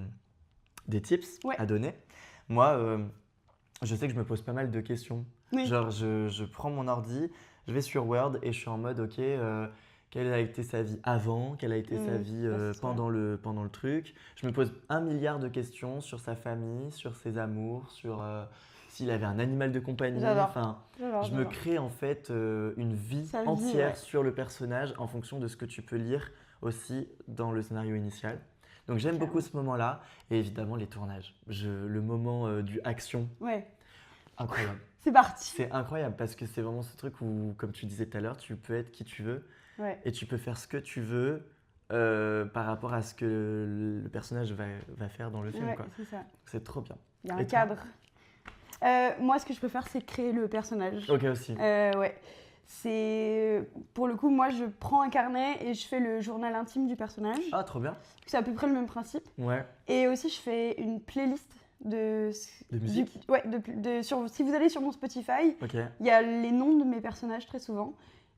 tips Ouais. à donner. Moi, je sais que je me pose pas mal de questions. Oui. Genre, je prends mon ordi, je vais sur Word et je suis en mode, ok, quelle a été sa vie avant, quelle a été sa vie ça, c'est pendant le truc. Je me pose 1 milliard de questions sur sa famille, sur ses amours, sur s'il avait un animal de compagnie. J'adore. Enfin, je me crée en fait une vie Sa vie, entière ouais. sur le personnage en fonction de ce que tu peux lire aussi dans le scénario initial. Donc j'aime beaucoup ce moment-là et évidemment les tournages. Le moment du action, Ouais. incroyable. C'est parti. C'est incroyable parce que c'est vraiment ce truc où, comme tu disais tout à l'heure, tu peux être qui tu veux Ouais. et tu peux faire ce que tu veux par rapport à ce que le personnage va faire dans le film. Ouais, Quoi. c'est ça. C'est trop bien. Il y a un Et toi cadre. Moi, ce que je peux faire, c'est créer le personnage. Ok aussi. Ouais. C'est pour le coup, moi, je prends un carnet et je fais le journal intime du personnage. Ah, trop bien. C'est à peu près le même principe. Ouais. Et aussi, je fais une playlist de musique. Ouais. Si vous allez sur mon Spotify, Ok. il y a les noms de mes personnages très souvent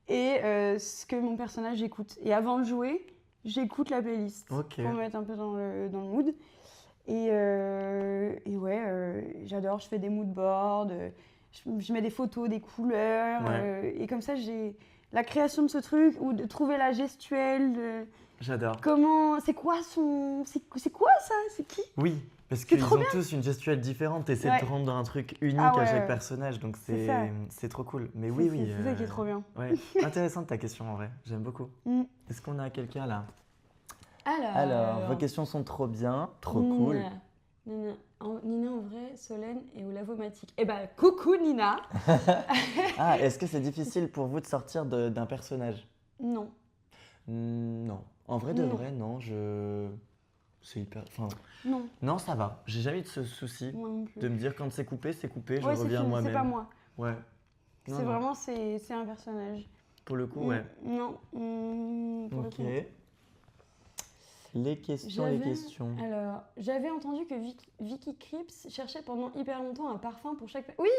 et ce que mon personnage écoute. Et avant de jouer, j'écoute la playlist Ok. pour me mettre un peu dans le mood. Et ouais, j'adore, je fais des mood boards, je mets des photos, des couleurs. Ouais. Et comme ça, j'ai la création de ce truc ou de trouver la gestuelle. J'adore. Comment, c'est quoi ça? C'est qui? Oui, parce C'est qu'ils trop ont tous une gestuelle différente. T'essaies Ouais. de rendre un truc unique Ah ouais, à chaque ouais. personnage, donc C'est ça. c'est trop cool. Mais oui, oui. C'est ça qui est trop bien. Ouais. Intéressante ta question en vrai, j'aime beaucoup. Mm. Est-ce qu'on a quelqu'un là? Alors, Alors, vos questions sont trop bien, trop cool. Nina en vrai, Solène et Olavomatique. Eh ben, coucou Nina. Ah, est-ce que c'est difficile pour vous de sortir d'un personnage? Non. Non. En vrai de Non. vrai, non. C'est hyper. Enfin, Non, non, ça va. J'ai jamais eu de ce souci moi non plus. de me dire quand c'est coupé, je Ouais, c'est reviens fini, moi-même. c'est pas moi. Ouais. Non, C'est non. vraiment, c'est un personnage. Pour le coup, ouais. Non, pour le Ok. coup, non. Les questions. Alors, j'avais entendu que Vicky Krieps cherchait pendant hyper longtemps un parfum pour chaque... Oui,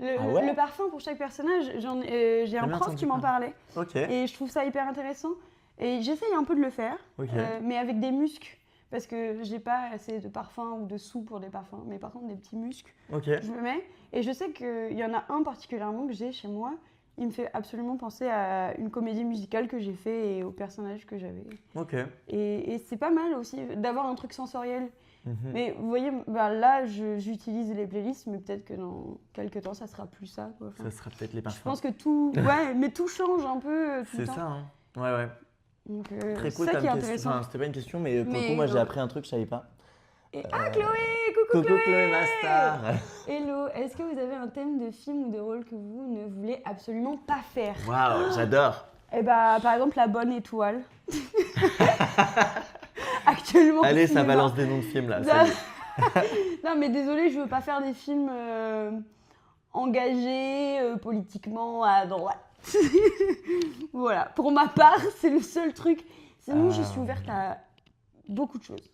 Ah ouais le parfum pour chaque personnage. J'ai un Jamais prof entendu qui m'en parler. parlait. Ok. Et je trouve ça hyper intéressant. Et j'essaye un peu de le faire, Ok. mais avec des muscs. Parce que j'ai pas assez de parfum ou de sous pour des parfums. Mais par contre, des petits muscs, Ok. je le mets. Et je sais qu'il y en a un particulièrement que j'ai chez moi. Il me fait absolument penser à une comédie musicale que j'ai fait et au personnage que j'avais. Ok. Et c'est pas mal aussi d'avoir un truc sensoriel. Mhm. Mais vous voyez, bah là, j'utilise les playlists, mais peut-être que dans quelques temps, ça sera plus ça. Quoi. Enfin, Ça sera peut-être les je parfums. pense que tout... Ouais, mais tout change un peu tout C'est le temps. ça, hein. Ouais, ouais. Donc, Très c'est cool ça comme qui est question. intéressant. Enfin, c'était pas une question, mais pour le coup, Mais moi, j'ai non. appris un truc que je savais pas. Ah, Chloé! Coucou Coucou Chloé! Chloé Mastar. Hello! Est-ce que vous avez un thème de film ou de rôle que vous ne voulez absolument pas faire? Waouh, j'adore. Eh bah, par exemple, La Bonne Étoile. Actuellement. Allez, au ça cinéma. balance des noms de films là. Ça y est. Non, mais désolé, je veux pas faire des films engagés politiquement à droite. Voilà, pour ma part, c'est le seul truc. Sinon, je suis ouverte à beaucoup de choses.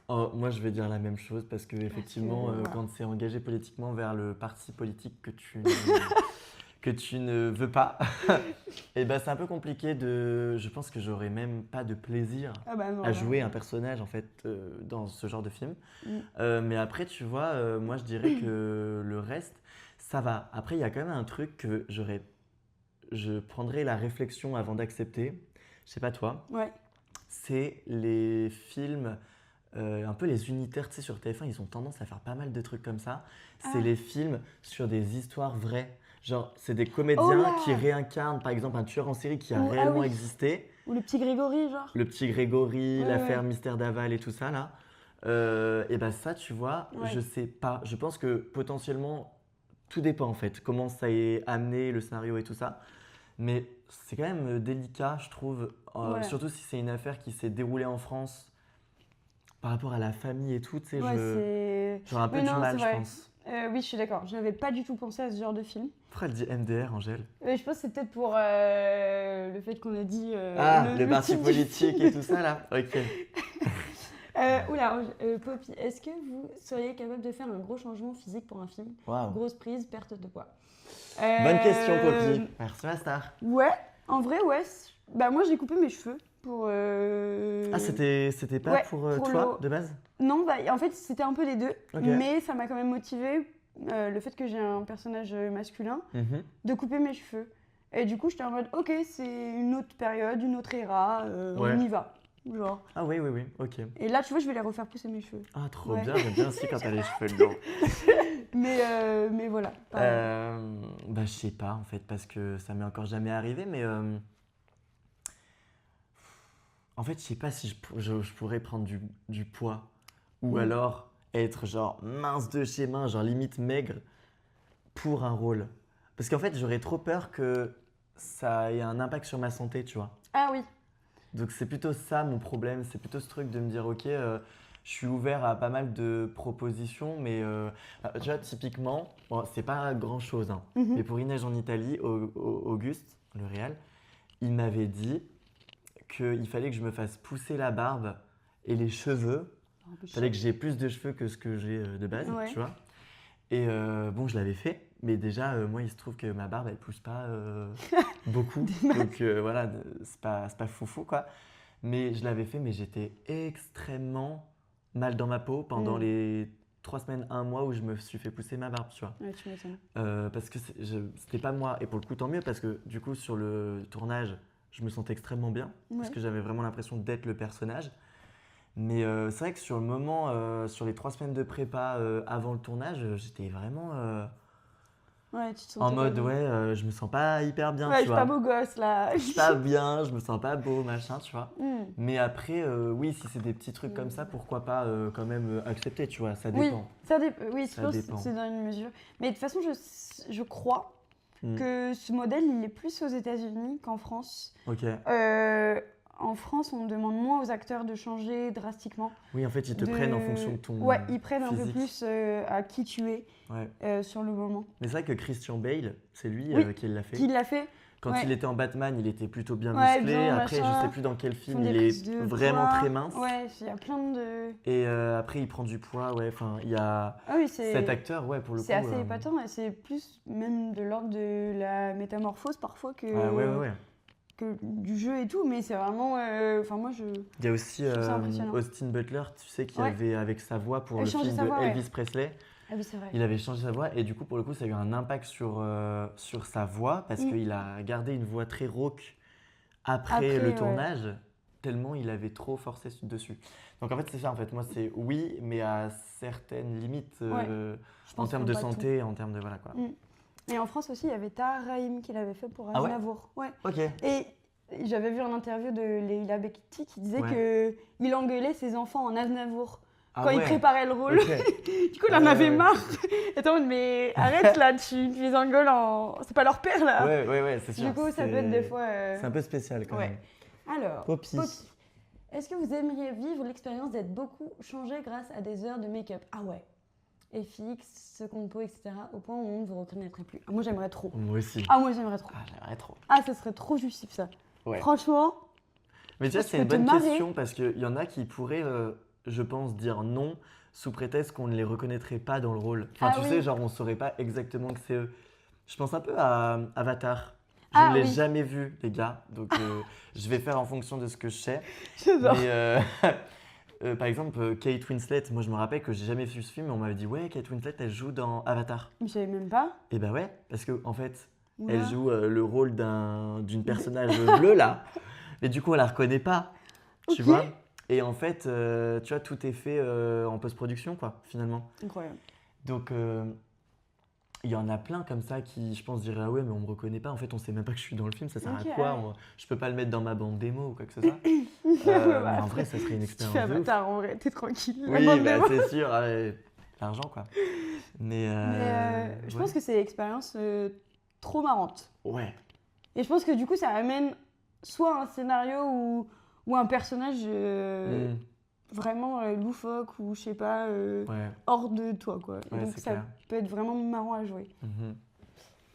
Oh, moi, je vais dire la même chose parce que effectivement, voilà. quand c'est engagé politiquement vers le parti politique que tu ne veux pas, et ben c'est un peu compliqué de. Je pense que j'aurais même pas de plaisir Ah bah non, à là. jouer un personnage en fait dans ce genre de film. Mm. Mais après, tu vois, moi je dirais que le reste, ça va. Après, il y a quand même un truc que je prendrais la réflexion avant d'accepter. Je sais pas toi, Ouais. c'est les films, un peu les unitaires, tu sais, sur TF1, ils ont tendance à faire pas mal de trucs comme ça. C'est Ah. les films sur des histoires vraies. Genre, c'est des comédiens Oh là qui réincarnent, par exemple, un tueur en série qui a Ou- ah réellement oui. existé. Ou le petit Grégory, genre. Le petit Grégory, Ouais, l'affaire ouais. Mystère d'Aval et tout ça, là. Et ben ça, tu vois, Ouais. je sais pas. Je pense que potentiellement, tout dépend en fait, comment ça est amené, le scénario et tout ça. Mais c'est quand même délicat, je trouve, Ouais. surtout si c'est une affaire qui s'est déroulée en France par rapport à la famille et tout, tu sais, Ouais, c'est. j'aurais un peu Mais du non, mal, c'est je vrai. pense. Oui, je suis d'accord. Je n'avais pas du tout pensé à ce genre de film. Pourquoi elle dit MDR, Angèle? Je pense que c'est peut-être pour le fait qu'on a dit. Ah, le parti titre du politique film. et tout ça, là? Ok. Oula, Poppy, est-ce que vous seriez capable de faire un gros changement physique pour un film? Waouh. Grosse prise, perte de poids. Bonne question, Poppy. Merci, ma star. Ouais, en vrai, ouais. Bah, moi, j'ai coupé mes cheveux pour. Ah, c'était pas Ouais, pour, pour toi, le- de base? Non, bah, en fait, c'était un peu les deux. Ok. Mais ça m'a quand même motivée, le fait que j'ai un personnage masculin, Mhm. de couper mes cheveux. Et du coup, j'étais en mode, ok, c'est une autre période, une autre era, Ouais. on y va. Genre. Ah oui, oui, oui, ok. Et là, tu vois, je vais les refaire pousser mes cheveux. Ah, trop Ouais. bien, j'aime bien aussi quand t'as les cheveux longs. Mais voilà. pareil. Bah, je sais pas en fait, parce que ça m'est encore jamais arrivé, mais en fait, je sais pas si je pourrais prendre du poids ou Mm. alors être genre mince de chez mince, genre limite maigre pour un rôle. Parce qu'en fait, j'aurais trop peur que ça ait un impact sur ma santé, tu vois. Ah oui. Donc c'est plutôt ça mon problème, c'est plutôt ce truc de me dire ok, je suis ouvert à pas mal de propositions, mais tu vois typiquement, bon, c'est pas grand chose, hein, Mhm. mais pour Il neige en Italie, Auguste, le réal, il m'avait dit qu'il fallait que je me fasse pousser la barbe et les cheveux, Un peu il fallait que chiant. j'ai plus de cheveux que ce que j'ai de base, Ouais. tu vois. Et bon, je l'avais fait, mais déjà, moi, il se trouve que ma barbe, elle pousse pas beaucoup. Donc voilà, c'est pas foufou, quoi. Mais je l'avais fait, mais j'étais extrêmement mal dans ma peau pendant Mm. les 3 semaines, un mois où je me suis fait pousser ma barbe, tu vois. Ouais, tu m'étonnes. Parce que c'était pas moi. Et pour le coup, tant mieux, parce que du coup, sur le tournage, je me sentais extrêmement bien, parce Ouais. que j'avais vraiment l'impression d'être le personnage. Mais c'est vrai que sur le moment, sur les 3 semaines de prépa avant le tournage, j'étais vraiment Ouais, tu te En sentais mode, pas bien. ouais, je me sens pas hyper bien, Ouais, je tu suis pas vois. beau gosse là. Je suis pas bien, je me sens pas beau, machin, tu vois. Hmm. Mais après, oui, si c'est des petits trucs comme ça, pourquoi pas quand même accepter, tu vois, ça Oui, dépend. oui, je Ça pense que dépend. c'est dans une mesure. Mais de toute façon, je crois Mm. que ce modèle, il est plus aux États-Unis qu'en France. Ok. En France, on demande moins aux acteurs de changer drastiquement. Oui, en fait, ils te prennent en fonction de ton Ouais, ils prennent un peu physique. plus à qui tu es Ouais. sur le moment. Mais c'est vrai que Christian Bale, c'est lui Oui, qui l'a fait. Qui l'a fait? Quand Ouais. il était en Batman, il était plutôt bien Ouais, musclé. bien, Après, je machin. sais plus dans quel Ils font film, des il prises est de vraiment poids. très mince. Ouais, il y a plein de... Et après, il prend du poids, ouais. Enfin, il y a Ah oui, cet acteur, ouais, pour le coup. c'est assez épatant et c'est plus même de l'ordre de la métamorphose parfois que, Ah, ouais. que du jeu et tout, mais c'est vraiment... Enfin, moi, Il y a aussi trouve ça impressionnant. Austin Butler, tu sais, qui Ouais. avait, avec sa voix pour Il a le changé film sa de voix, ouais. Elvis Presley, Ah oui, c'est vrai. il avait changé sa voix. Et du coup, pour le coup, ça a eu un impact sur sa voix parce qu'il a gardé une voix très rauque après le ouais. tournage, tellement il avait trop forcé dessus. Donc en fait, c'est ça, en fait. Moi, c'est oui, mais à certaines limites Je en pense termes qu'on de pas santé, en termes de voilà quoi. Et en France aussi, il y avait Tahar Rahim qui l'avait fait pour Ah ouais Aznavour. Ouais. Ok. Et j'avais vu une interview de Leila Bekti qui disait Ouais. qu'il engueulait ses enfants en Aznavour Ah quand il ouais. préparait le rôle. Ok. Du coup, il en avait Ouais. marre. Et t'es en mode, mais arrête là, tu les engueules en... C'est pas leur père là. Ouais, c'est sûr. Du coup, ça peut être des fois... C'est un peu spécial quand Ouais. même. Alors, Poppy. est-ce que vous aimeriez vivre l'expérience d'être beaucoup changé grâce à des heures de make-up? Ah ouais. FX, second peau, etc. Au point où on ne vous reconnaîtrait plus. Ah, moi, j'aimerais trop. Moi aussi. Ah, moi, j'aimerais trop. Ah, j'aimerais trop. Ah, ça serait trop justif, ça. Ouais. Franchement, Mais tu vois, tu c'est peux une te bonne marrer. question parce qu'il y en a qui pourraient, je pense, dire non sous prétexte qu'on ne les reconnaîtrait pas dans le rôle. Enfin, Ah tu oui. sais, genre, on saurait pas exactement que c'est eux. Je pense un peu à Avatar. Je Ah ne l'ai oui. jamais vu, les gars, donc je vais faire en fonction de ce que je sais. j'adore. Mais par exemple, Kate Winslet, moi je me rappelle que j'ai jamais vu ce film, mais on m'avait dit ouais, Kate Winslet, elle joue dans Avatar. Mais je savais même pas. Et bah ouais, parce que en fait, Oula. elle joue le rôle d'une personnage bleue là, et du coup on la reconnaît pas, tu Ok. vois. Et en fait, tu vois, tout est fait en post-production quoi, finalement. Incroyable. Donc il y en a plein comme ça qui, je pense, diraient ah ouais, mais on me reconnaît pas. En fait, on sait même pas que je suis dans le film. Ça sert Ok, à quoi ah ouais. Je peux pas le mettre dans ma bande démo ou quoi que ce soit. Mais en vrai, ça serait une Si tu expérience fais de ouf. Avatar, en vrai, t'es tranquille. La Oui, bande bah, démo. c'est sûr, l'argent quoi. Mais Je ouais. pense que c'est une expérience trop marrante. Ouais. Et je pense que du coup, ça amène soit un scénario ou un personnage Mm. vraiment loufoque ou je sais pas, Ouais. hors de toi quoi. Et Ouais, donc c'est ça clair. peut être vraiment marrant à jouer. Mhm.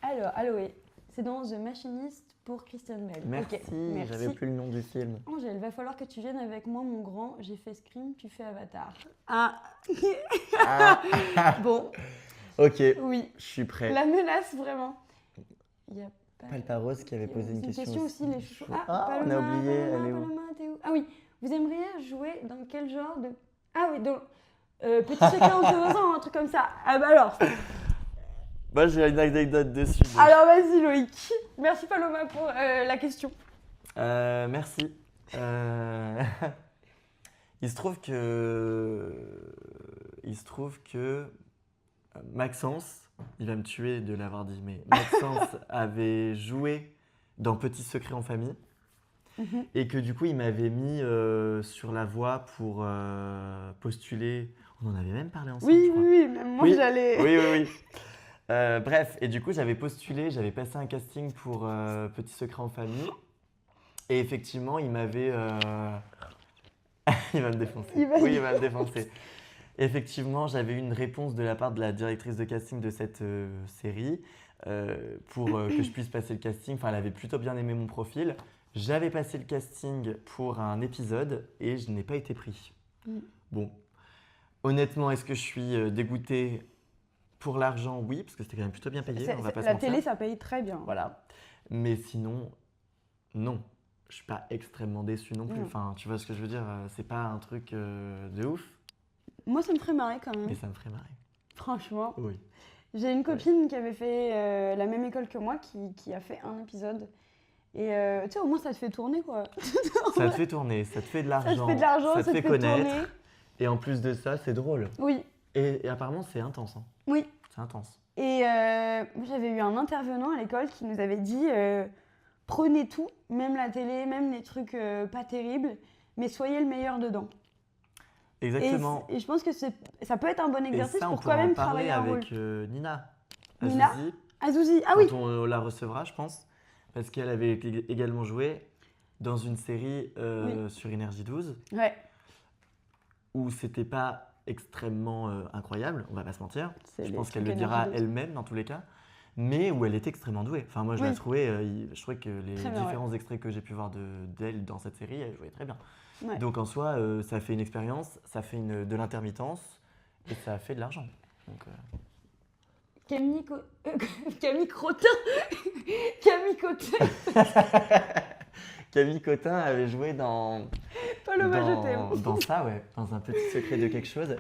Alors, Aloé, c'est dans The Machinist pour Christian Bale. Merci, Ok, merci. j'avais plus le nom du film. Angèle, va falloir que tu viennes avec moi, mon grand. J'ai fait Scream, tu fais Avatar. Ah, bon, Ok, oui. je suis prêt. La menace, vraiment. Il y a pas... Palparos qui avait posé une question aussi, les chouchous. Ah, on a Paloma, oublié, Paloma, elle est où Paloma, t'es où? Ah oui, vous aimeriez jouer dans quel genre de... Ah oui, dans Petit secret entre voisins, un truc comme ça. Ah bah alors. Moi j'ai une anecdote dessus. donc. Alors vas-y Loïc. Merci Paloma pour la question. Merci. Il se trouve que Maxence, il va me tuer de l'avoir dit, mais Maxence avait joué dans Petit secret en famille et que du coup il m'avait mis sur la voie pour postuler. On en avait même parlé ensemble, je crois. Oui, même moi Oui, j'allais... Oui. Bref, et du coup j'avais postulé, j'avais passé un casting pour Petit secret en famille et effectivement il m'avait... il va me défoncer. Il va- Oui, il va me défoncer. Effectivement, j'avais eu une réponse de la part de la directrice de casting de cette série pour que je puisse passer le casting. Enfin, elle avait plutôt bien aimé mon profil. J'avais passé le casting pour un épisode et je n'ai pas été pris. Bon, honnêtement, est-ce que je suis dégoûté pour l'argent? Oui, parce que c'était quand même plutôt bien payé. On va pas se La mentir. télé, ça paye très bien. Voilà. Mais sinon, non. Je suis pas extrêmement déçu non plus. Non. Enfin, tu vois ce que je veux dire? C'est pas un truc de ouf, Moi, ça me ferait marrer quand même. mais ça me ferait marrer. Franchement. Oui. J'ai une copine qui avait fait la même école que moi, qui a fait un épisode. Et tu sais, au moins, ça te fait tourner, quoi. Ça te fait tourner, ça te fait de Ça te l'argent, fait de l'argent, ça te fait tourner. connaître. Et en plus de ça, c'est drôle. Oui, Et apparemment, c'est intense. Hein. oui. C'est intense. Et j'avais eu un intervenant à l'école qui nous avait dit prenez tout, même la télé, même les trucs pas terribles, mais soyez le meilleur dedans. Exactement. Et je pense que ça peut être un bon Et exercice ça, on pour pourra en toi-même parler travailler un rôle. avec Nina Nina Azouzi, Azouzi, ah quand oui. on la recevra, je pense, parce qu'elle avait également joué dans une série Oui. sur Énergie 12 Ouais, où c'était pas extrêmement incroyable, on va pas se mentir. c'est Je les pense qu'elle trucs le dira Énergie 12. elle-même dans tous les cas, mais où elle était extrêmement douée. Enfin, moi, je la Oui. trouvais, je trouvais que les Très bien, différents extraits que j'ai pu voir d'elle dans cette série, elle jouait très bien. Ouais. Donc en soi, ça fait une expérience, ça fait de l'intermittence et ça fait de l'argent. Donc, Camille Crotin Camille Cotin Camille Cotin avait joué Paloma, je t'aime. dans ça, ouais, dans un petit secret de quelque chose.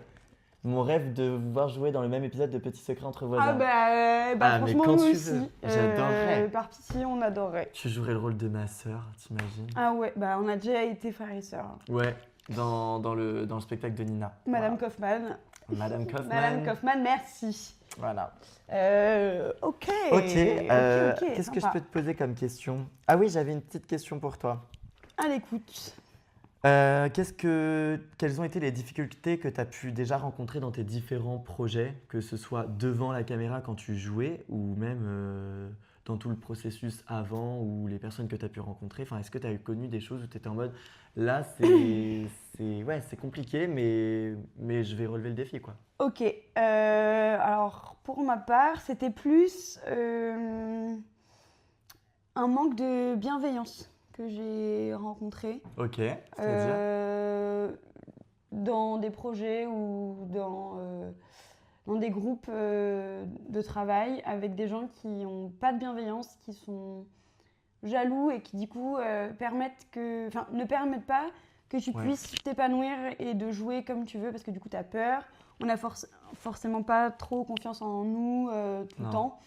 Mon rêve de vous voir jouer dans le même épisode de Petit secret entre voisins. Ah bah Ah, mais franchement, quand nous tu veux. aussi. J'adorerais. Par pitié, on adorerait. Tu jouerais le rôle de ma sœur, t'imagines? Ah ouais, bah on a déjà été frères et sœurs. Ouais, dans le spectacle de Nina. Madame Kaufman. Madame Kaufman. Madame Kaufman, merci. Voilà. Ok. Ok, ok, qu'est-ce que je sympa. peux te poser comme question? Ah oui, j'avais une petite question pour toi. À l'écoute. Quelles ont été les difficultés que tu as pu déjà rencontrer dans tes différents projets, que ce soit devant la caméra quand tu jouais ou même dans tout le processus avant ou les personnes que tu as pu rencontrer? Enfin, est-ce que tu as connu des choses où tu étais en mode là, c'est compliqué, mais je vais relever le défi, quoi. Ok. Alors, pour ma part, c'était plus un manque de bienveillance que j'ai rencontré Ok, c'est-à-dire? dans des projets ou dans des groupes de travail avec des gens qui n'ont pas de bienveillance, qui sont jaloux et qui du coup ne permettent pas que tu Ouais. puisses t'épanouir et de jouer comme tu veux parce que du coup tu as peur. On n'a forcément pas trop confiance en nous tout Non. le temps.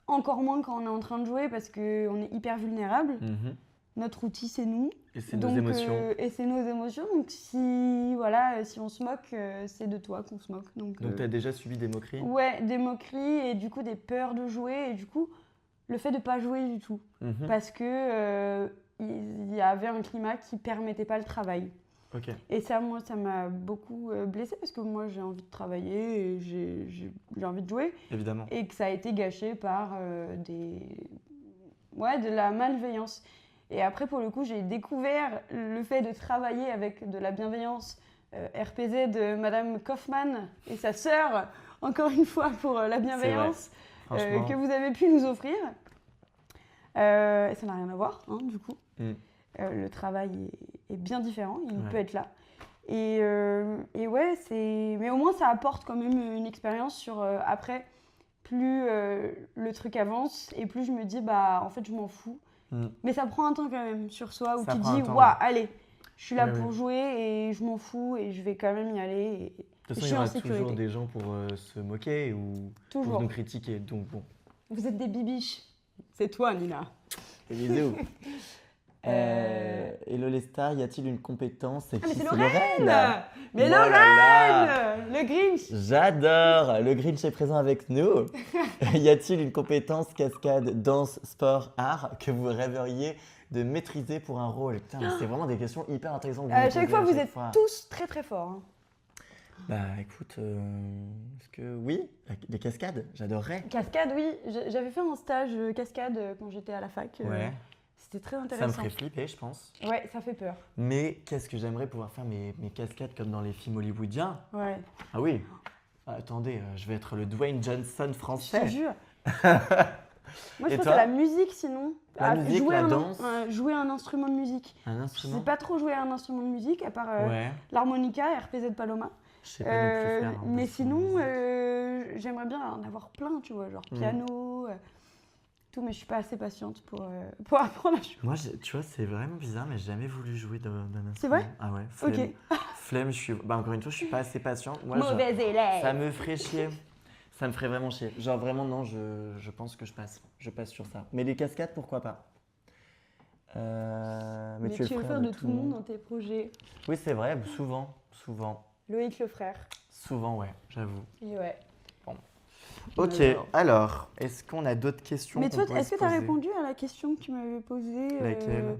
Encore moins quand on est en train de jouer parce qu'on est hyper vulnérable. Mhm. Notre outil, c'est nous. Et c'est nos Donc, émotions. et c'est nos émotions. Donc, si on se moque, c'est de toi qu'on se moque. Donc, Donc tu as déjà subi des moqueries? ouais, des moqueries et du coup des peurs de jouer. Et du coup, le fait de ne pas jouer du tout. Mhm. Parce que il y avait un climat qui ne permettait pas le travail. Ok. Et ça, moi, ça m'a beaucoup blessée parce que moi, j'ai envie de travailler et j'ai envie de jouer. Évidemment. Et que ça a été gâché par de la malveillance. Et après, pour le coup, j'ai découvert le fait de travailler avec de la bienveillance RPZ de Madame Kaufman et sa sœur, encore une fois, pour la bienveillance Franchement. que vous avez pu nous offrir. Ça n'a rien à voir, hein, du coup. Mm. Le travail est bien différent, il Ouais. peut être là. Et ouais, mais au moins, ça apporte quand même une expérience sur après. Plus le truc avance et plus je me dis, bah en fait, je m'en fous. Mm. Mais ça prend un temps quand même sur soi où Ça tu prend dis, un temps, waouh, ouais. allez, je suis là Ouais, pour ouais. jouer et je m'en fous et je vais quand même y aller. De toute je façon, il suis y en aura toujours sécurité. des gens pour se moquer ou pour Toujours. nous critiquer. Donc bon, Vous êtes des bibiches. C'est toi, Nina. bisous. Hello les stars, y a-t-il une compétence? Ah, mais qui, c'est Lorraine. Mais Oh là là. Lorraine Le Grinch. J'adore. Le Grinch est présent avec nous. Y a-t-il une compétence cascade, danse, sport, art que vous rêveriez de maîtriser pour un rôle? Putain, mais c'est vraiment des questions hyper intéressantes. que vous me À chaque posez fois, à vous chaque êtes fois. tous très très forts. hein. Bah écoute, est-ce que oui, les cascades, j'adorerais. Cascade, oui. J'avais fait un stage cascade quand j'étais à la fac. Ouais. C'était très Ça me intéressant. ferait flipper, je pense. Ouais, ça fait peur. Mais qu'est-ce que j'aimerais pouvoir faire mes cascades comme dans les films hollywoodiens? Ouais. Ah oui. Ah, attendez, je vais être le Dwayne Johnson Je te français. jure. Moi, je Et pense toi à la musique sinon. La musique, jouer la un, danse. jouer un instrument de musique. Un Je instrument? sais pas trop jouer un instrument de musique à part Ouais. l'harmonica, RPZ Paloma. Je sais pas non plus faire. Mais d'instrument de sinon, musique. j'aimerais bien en avoir plein, tu vois, genre Mm. piano, tout, mais je suis pas assez patiente pour apprendre à jouer. Moi, tu vois, c'est vraiment bizarre, mais j'ai jamais voulu jouer d'un instrument. C'est vrai? Ah ouais, flemme. Ok. Flemme, encore une fois, je suis pas assez patiente. Moi, Mauvais élève. ça me ferait chier. Ça me ferait vraiment chier. Genre vraiment, non, je pense que je passe. Je passe sur ça. Mais les cascades, pourquoi pas? Mais tu es tu le veux frère faire de tout le monde dans tes projets. Oui, c'est vrai, souvent. Loïc le frère. Souvent, ouais, j'avoue. Et ouais. Ok, alors, est-ce qu'on a d'autres questions Mais qu'on toi, pourrait est-ce se que tu as poser? répondu à la question que tu m'avais posée Laquelle?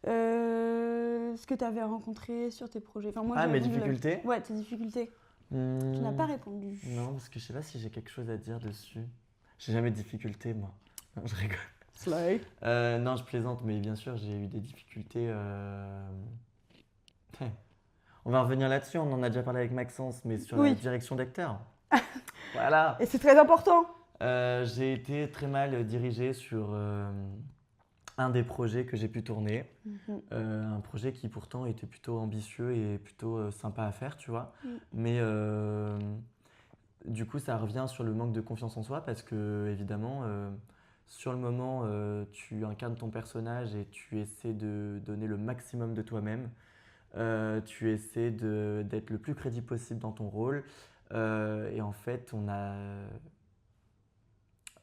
Ce que tu avais rencontré sur tes projets. Enfin, moi, Ah, j'ai mes répondu difficultés? Ouais, tes difficultés. Tu n'as pas répondu. Non, parce que je sais pas si j'ai quelque chose à dire dessus. J'ai jamais de difficultés, moi. Non, je rigole. Slay. Non, je plaisante, mais bien sûr, j'ai eu des difficultés. On va revenir là-dessus, on en a déjà parlé avec Maxence, mais sur la Oui. direction d'acteur. Voilà. Et c'est très important. J'ai été très mal dirigé sur un des projets que j'ai pu tourner. Un projet qui pourtant était plutôt ambitieux et plutôt sympa à faire, tu vois. Mais du coup, ça revient sur le manque de confiance en soi parce que, évidemment, sur le moment, tu incarnes ton personnage et tu essaies de donner le maximum de toi-même. Tu essaies d'être le plus crédible possible dans ton rôle. Et en fait,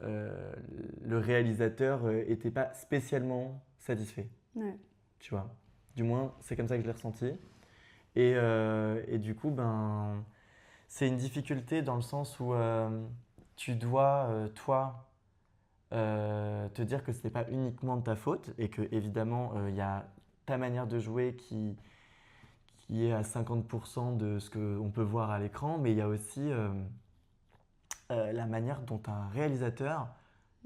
le réalisateur n'était pas spécialement satisfait, Ouais. tu vois. Du moins, c'est comme ça que je l'ai ressenti. Et du coup, ben, c'est une difficulté dans le sens où tu dois, toi, te dire que ce n'est pas uniquement de ta faute et que, évidemment, il y a ta manière de jouer qui est à 50% de ce qu'on peut voir à l'écran, mais il y a aussi la manière dont un réalisateur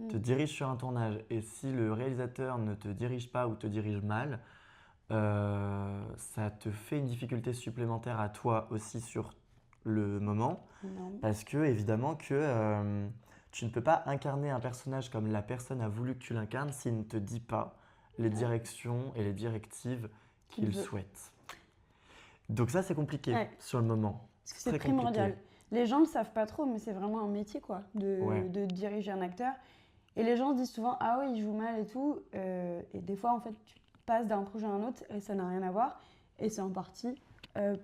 te dirige sur un tournage. Et si le réalisateur ne te dirige pas ou te dirige mal, ça te fait une difficulté supplémentaire à toi aussi sur le moment. Non. Parce que, évidemment, que tu ne peux pas incarner un personnage comme la personne a voulu que tu l'incarnes s'il ne te dit pas les directions et les directives qu'il veut. souhaite. Donc ça, c'est compliqué sur le moment. Parce que c'est très primordial. compliqué. Les gens ne le savent pas trop, mais c'est vraiment un métier, quoi, de diriger un acteur. Et les gens se disent souvent, ah oui, il joue mal et tout. Et des fois, en fait, tu passes d'un projet à un autre et ça n'a rien à voir. Et c'est en partie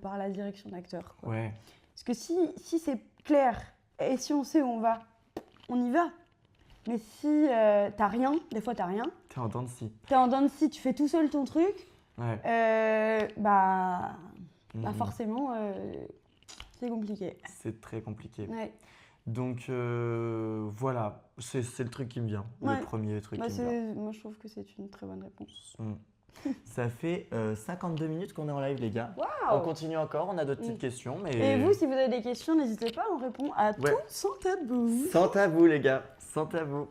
par la direction d'acteur. Ouais. Parce que si c'est clair et si on sait où on va, on y va. Mais si t'as rien, des fois t'as rien. T'es en dents de scie. T'es en dents de scie, tu fais tout seul ton truc. Ouais. Forcément, c'est compliqué. C'est très compliqué. Ouais. Donc voilà, c'est le truc qui me vient. Ouais. Le premier truc qui me vient. Moi, je trouve que c'est une très bonne réponse. Ça fait 52 minutes qu'on est en live, les gars. Waouh. On continue encore, on a d'autres petites questions. Mais... Et vous, si vous avez des questions, n'hésitez pas, on répond à tout sans tabou. Sans tabou, les gars, sans tabou.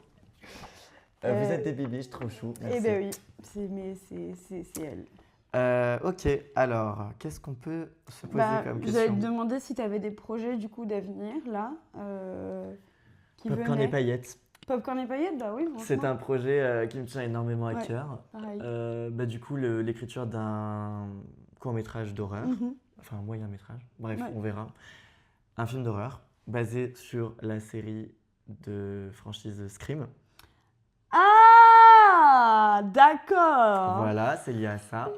Vous êtes des bibiches trop chou. Eh ben oui, c'est elle. Ok, alors, qu'est-ce qu'on peut se poser comme question? J'allais te demander si tu avais des projets du coup d'avenir là qui Popcorn venaient. et paillettes. Popcorn et paillettes, bah oui. C'est un projet qui me tient énormément à Ouais, cœur. pareil. Du coup, l'écriture d'un court-métrage d'horreur, enfin un moyen-métrage, bref, Ouais. on verra. Un film d'horreur basé sur la série de franchise Scream. Ah, d'accord. Voilà, c'est lié à ça.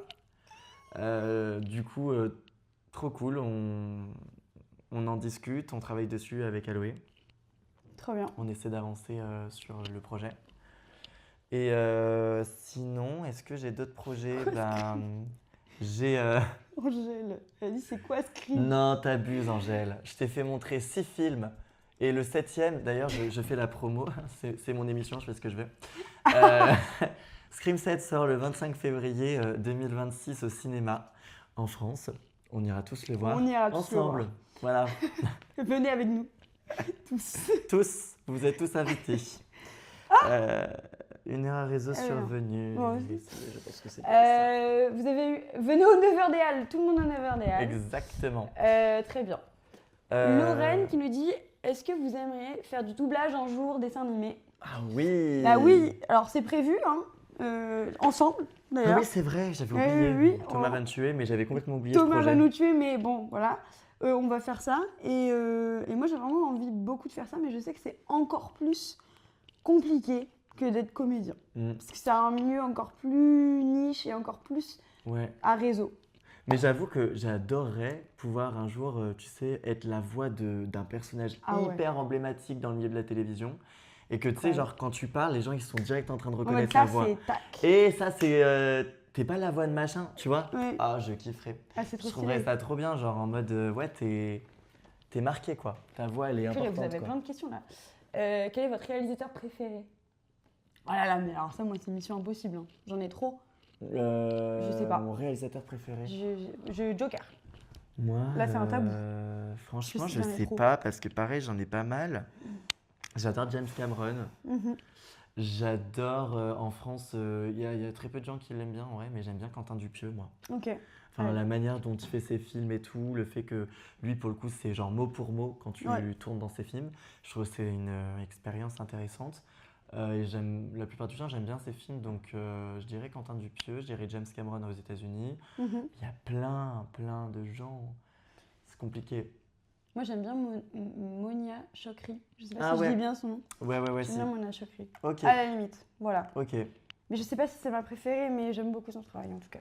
Du coup, trop cool, on en discute, on travaille dessus avec Aloé. Trop bien. On essaie d'avancer sur le projet. Et sinon, est-ce que j'ai d'autres projets? J'ai... Angèle, elle a dit c'est quoi Scream? Non, t'abuses, Angèle. Je t'ai fait montrer 6 films. Et le 7e, d'ailleurs, je fais la promo. C'est mon émission, je fais ce que je veux. Scream 7 sort le 25 février 2026 au cinéma en France. On ira tous le voir. On ira tous ensemble. le voir. Voilà. Venez avec nous. Tous. Tous, vous êtes tous invités. Une erreur réseau survenue. Bon. Je pense que c'est ça. Vous avez eu... Venez au 9h des Halles, tout le monde au 9h des Halles. Exactement. Très bien. Lorraine qui nous dit, est-ce que vous aimeriez faire du doublage un jour dessin animé? Ah oui. Bah oui, alors c'est prévu, hein, ensemble d'ailleurs. Ah oui, c'est vrai, j'avais oublié. oui, Thomas va me tuer, mais j'avais complètement oublié Thomas ce projet. va nous tuer, mais bon, voilà. On va faire ça. Et moi, j'ai vraiment envie beaucoup de faire ça, mais je sais que c'est encore plus compliqué que d'être comédien. Parce que c'est un milieu encore plus niche et encore plus à réseau. Mais j'avoue que j'adorerais pouvoir un jour, tu sais, être la voix d'un personnage hyper emblématique dans le milieu de la télévision. Et que tu sais, genre quand tu parles, les gens ils sont direct en train de reconnaître la voix. Et ça, c'est... T'es pas la voix de machin, tu vois? Ah, je kifferais. Ah, c'est trop Je trouverais ça trop bien, genre en mode, ouais, t'es t'es marqué, quoi. Ta voix, elle est Purée, importante, vous avez quoi. plein de questions là. Quel est votre réalisateur préféré? Oh là là, mais alors ça, moi, c'est mission impossible. Hein. J'en ai trop. Je sais pas. Mon réalisateur préféré. Joker. Moi, Là, c'est un tabou. franchement, Je je sais, j'en ai sais trop. pas, parce que pareil, j'en ai pas mal. J'adore James Cameron. Mhm. J'adore, en France, il y a très peu de gens qui l'aiment bien, ouais, mais j'aime bien Quentin Dupieux, moi. Ok. Enfin, Ouais. la manière dont il fait ses films et tout, le fait que lui, pour le coup, c'est genre mot pour mot quand tu Ouais. tournes dans ses films. Je trouve que c'est une expérience intéressante. Et la plupart du temps, j'aime bien ses films, donc je dirais Quentin Dupieux, je dirais James Cameron aux États-Unis. Mhm. Il y a plein de gens. C'est compliqué. Moi, j'aime bien Monia Chokri. Je sais pas Ah si je ouais. dis bien son nom. Ouais, J'aime si. bien Monia Chokri. Ok, À la limite, voilà. ok. Mais je sais pas si c'est ma préférée, mais j'aime beaucoup son travail en tout cas.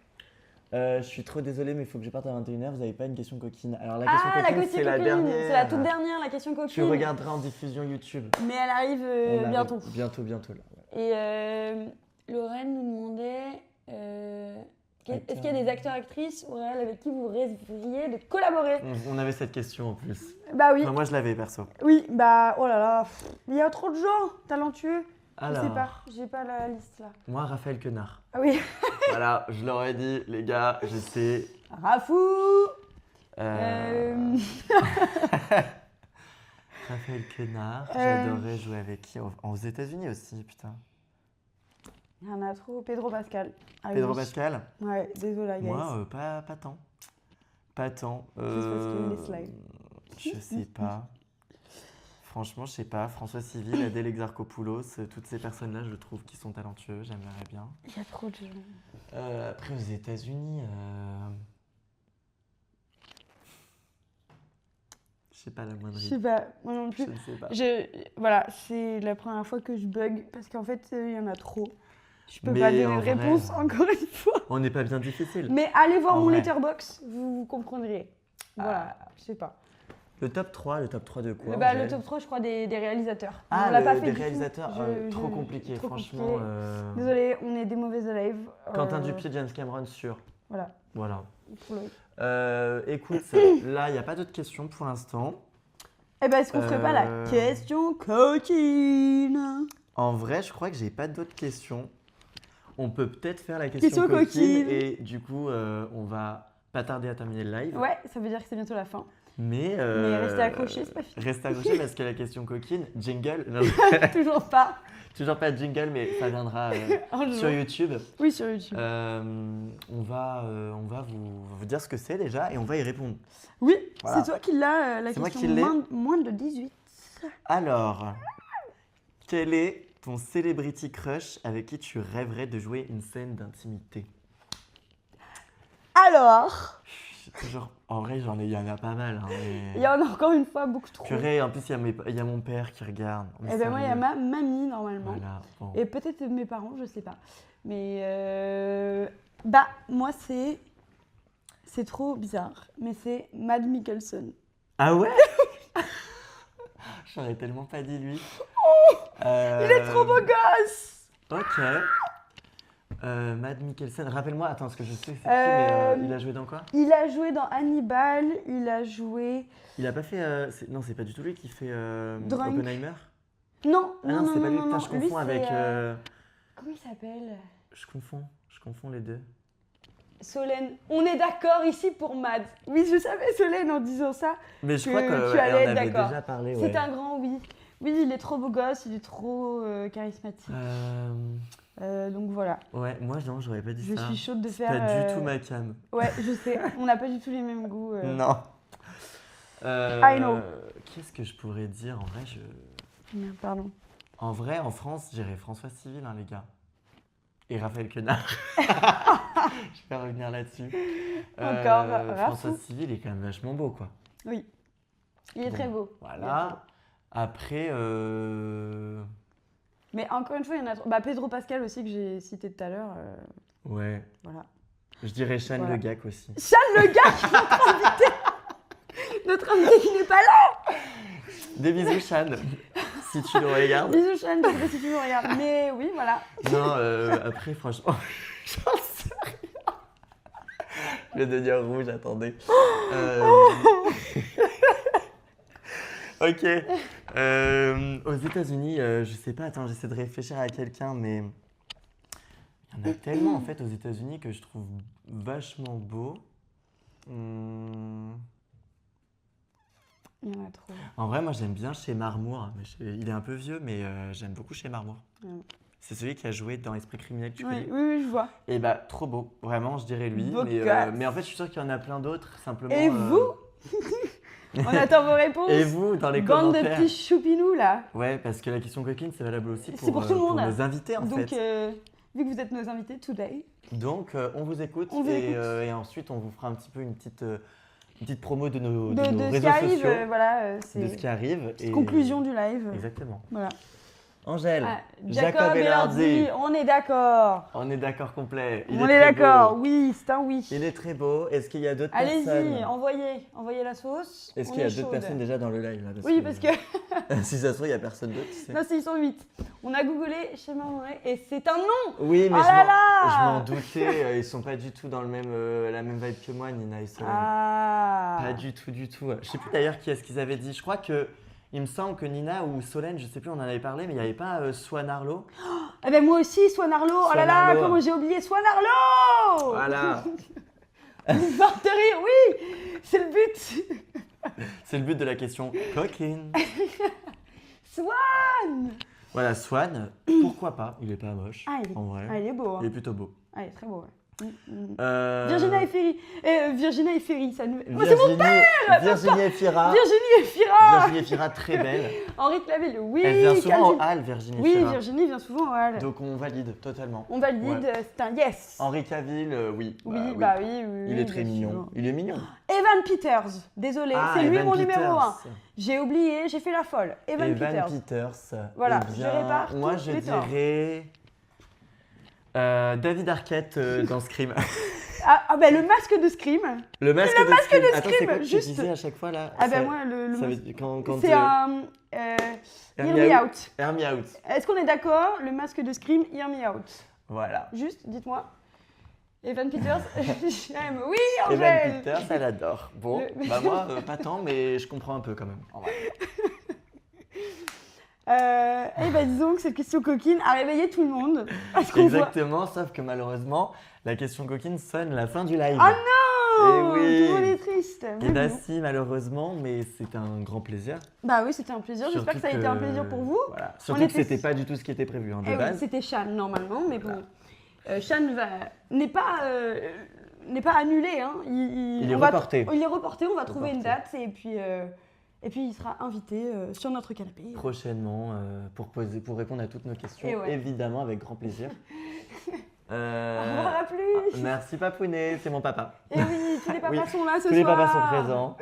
Je suis trop désolé, mais il faut que je parte à 21h. Vous n'avez pas une question coquine. Alors, la question Ah, la coquine, question c'est la coquine. dernière. C'est la toute dernière, la question coquine. Tu regarderas en diffusion YouTube. Mais elle arrive On arrive bientôt. Bientôt, là. Ouais. Et Lorraine nous demandait est-ce qu'il y a des acteurs-actrices Aurel, avec qui vous rêveriez de collaborer? On avait cette question en plus. Bah oui, Enfin, moi, je l'avais perso. oui, bah oh là là, il y a trop de gens talentueux. Alors, Je sais pas, j'ai pas la liste là. moi, Raphaël Quenard. Ah oui, Voilà, je leur ai dit, les gars, je sais. Rafou Euh, Raphaël Quenard, Euh. j'adorerais jouer avec qui aux États-Unis aussi, putain. Il y en a trop. Pedro Pascal. Ah Pedro oui. Pascal. Ouais, désolé, guys. Moi, pas tant. Pas tant. Juste parce qu'il est slime. Je sais pas. Franchement, je sais pas. François Civil, Adèle Exarchopoulos, toutes ces personnes-là, je trouve qu'ils sont talentueux, j'aimerais bien. Il y a trop de gens. Après, aux États-Unis, je sais pas la moindre Je idée. sais pas, moi non plus. Je ne sais pas. Voilà, c'est la première fois que je bug parce qu'en fait, il y en a trop. Je peux Mais pas donner de en vrai, réponse encore une fois. On n'est pas bien difficile. Mais allez voir En mon vrai. letterbox, vous comprendrez. Voilà, je sais pas. Le top 3 de quoi Le Angèle top 3, je crois, des réalisateurs. Ah, on l'a pas fait des du tout. réalisateurs, trop compliqué, trop franchement. compliqué. Désolée, on est des mauvais élèves. Quentin Dupieux, James Cameron, sûr. Voilà. Voilà. Pour le- Écoute, là, il n'y a pas d'autres questions pour l'instant. Eh ben, est-ce qu'on ferait pas la question coquine? En vrai, je crois que j'ai pas d'autres questions. On peut peut-être faire la question Question coquine. et du coup, on va pas tarder à terminer le live. Ouais, ça veut dire que c'est bientôt la fin. Mais restez accrochés, c'est pas fini. Restez accrochés parce que la question coquine, jingle. Non, Toujours pas. toujours pas de jingle, mais ça viendra Un jour. sur YouTube. Oui, sur YouTube. On va vous dire ce que c'est déjà et on va y répondre. Oui, Voilà. c'est toi qui l'as, la C'est moi question qui l'ai. moins de 18. Alors, quel est ton celebrity crush avec qui tu rêverais de jouer une scène d'intimité? Alors, Toujours, en vrai, il y en a pas mal. Hein, mais- il y en a encore une fois beaucoup trop. Purée, en plus, il y a mon père qui regarde. Mais Eh ben moi, il y a sérieux. ma mamie normalement. Voilà, bon. Et peut-être mes parents, je sais pas. Mais moi c'est trop bizarre, mais c'est Mad Mikkelsen. Ah ouais? J'aurais tellement pas dit lui. Il est trop beau gosse. Ok. Mads Mikkelsen, rappelle-moi, attends, parce que je sais que c'est qui, mais il a joué dans quoi? Il a joué dans Hannibal, il a joué. Il a pas fait. Non, c'est pas du tout lui qui fait Drunk. Oppenheimer? Non, Ah non, c'est pas lui. Putain, je Lui, confonds avec. c'est, Comment il s'appelle? Je confonds les deux. Solène. On est d'accord ici pour Mad. Oui, je savais Solène en disant ça. Mais je Que crois que tu allais on être avait d'accord. déjà parlé. C'est Ouais. un grand oui. Oui, il est trop beau gosse, il est trop charismatique. Donc voilà, Ouais, moi non, j'aurais pas dit je ça. suis chaude de C'est faire. pas du tout ma cam. Ouais, je sais, on n'a pas du tout les mêmes goûts. Non. I know. Qu'est-ce que je pourrais dire en vrai Merde, pardon. En vrai, en France, j'irais François Civil, hein, les gars. Et Raphaël Quenard. Je vais revenir là-dessus. Encore, François Rafou. Civil est quand même vachement beau, quoi. Oui, il est Bon, très beau. Il est très beau. Voilà. Après, Mais encore une fois, il y en a trop. Bah, Pedro Pascal aussi, que j'ai cité tout à l'heure. ouais, Voilà. je dirais Shane Voilà. Le Gac aussi. Charles le gars, notre invité. Notre invité qui n'est pas là. Des bisous, Shane, si tu le regardes. Bisous, Sean, je sais pas si tu me regardes. Mais oui, voilà. Non, après, franchement, j'en sais rien. Je vais devenir rouge, attendez. Ok. Aux États-Unis, je sais pas, attends, j'essaie de réfléchir à quelqu'un, mais il y en a tellement en fait aux États-Unis que je trouve vachement beau. Il y en a trop. En vrai, moi j'aime bien Chez Marmour. Il est un peu vieux, mais j'aime beaucoup Chez Marmour. C'est celui qui a joué dans Esprit criminel, tu connais? Oui, je vois. Et bah, trop beau. Vraiment, je dirais lui. Beau Mais, gosse. mais en fait, je suis sûr qu'il y en a plein d'autres. Simplement. Et vous On attend vos réponses. Et vous, dans les Bande de commentaires. petits choupinous là. Ouais, parce que la question coquine, c'est valable aussi C'est pour tout le monde. nos invités, en Donc, fait. vu que vous êtes nos invités today. Donc, on vous écoute. On vous écoute. Et ensuite, on vous fera un petit peu une petite promo de nos De ce réseaux qui arrive, sociaux. voilà. De ce qui arrive. Et... Conclusion du live. Exactement. Voilà. Angèle, Ah, Jacob Elordi. on est d'accord. On est d'accord complet. On est d'accord, oui, c'est un oui. Il est très beau. Est-ce qu'il y a d'autres Allez-y, personnes envoyez la sauce. Est-ce on qu'il y a est d'autres chaude. personnes déjà dans le live là, Oui, parce que. si ça se trouve, il n'y a personne d'autre. Tu sais. Non, ils sont 8. On a googlé chez Marmoret et c'est un nom. Oui, mais Oh là là je m'en doutais. Ils sont pas du tout dans la même vibe que moi, Nina et Solène. Ah. Pas du tout, du tout. Je sais plus d'ailleurs qui est-ce qu'ils avaient dit. Je crois que. Il me semble que Nina ou Solène, je sais plus, on en avait parlé, mais il n'y avait pas Swan Arlo. Eh ben moi aussi, Swan Arlo. Oh là là, Arlo. comment j'ai oublié Swan Arlo. Voilà. Barre de rire, oui. C'est le but. C'est le but de la question coquine. Swan. Voilà, Swan, pourquoi pas? Il est pas moche, en vrai. Il est beau. Hein. Il est plutôt beau. Ah, il est très beau, ouais. Virginia Virginia Efiri, ça nous... c'est mon père. Virginie Efira. Virginie Efira, très belle. Henri Clavel, oui. Elle vient souvent au hall, Virginie Efira. Oui, Virginie vient souvent au hall. Donc on valide totalement. On valide, c'est un yes. Henri Cavill, oui. Oui. Il est très mignon. Il est mignon. Evan Peters, désolé, c'est lui mon numéro 1. J'ai oublié, j'ai fait la folle. Evan Peters. Voilà, eh je bien, répare moi tous je les torts. dirais David Arquette dans Scream. Ah ben le masque de Scream. Le masque de Scream. Attends, c'est quoi que juste. tu disais à chaque fois là? Ah ben moi le ça masque. veut dire quand C'est un Hear Me Out. Hear Me Out. Est-ce qu'on est d'accord? Le masque de Scream, Hear Me Out. Voilà. Juste, dites-moi. Evan Peters, j'aime. Oui, Angèle. Evan Peters, elle adore. Bon, bah moi, pas tant, mais je comprends un peu quand même. En vrai. Eh ben disons que cette question coquine a réveillé tout le monde. Exactement, sauf que malheureusement, la question coquine sonne la fin du live. Oh non! Et oui. Tout le monde est triste. Et bah si, malheureusement, mais c'était un grand plaisir. Bah oui, c'était un plaisir. J'espère que ça a été un plaisir pour vous. Voilà. Surtout que c'était pas du tout ce qui était prévu de base. Oui, c'était Shan normalement, mais bon. Shan n'est pas annulé. Hein. Il est reporté. Il est reporté, on va trouver une date et puis il sera invité sur notre canapé. Prochainement, pour répondre à toutes nos questions, évidemment, avec grand plaisir. Au revoir, à plus. Merci Papounet, c'est mon papa. Et oui, tous les papas sont là ce soir. Tous les papas sont présents.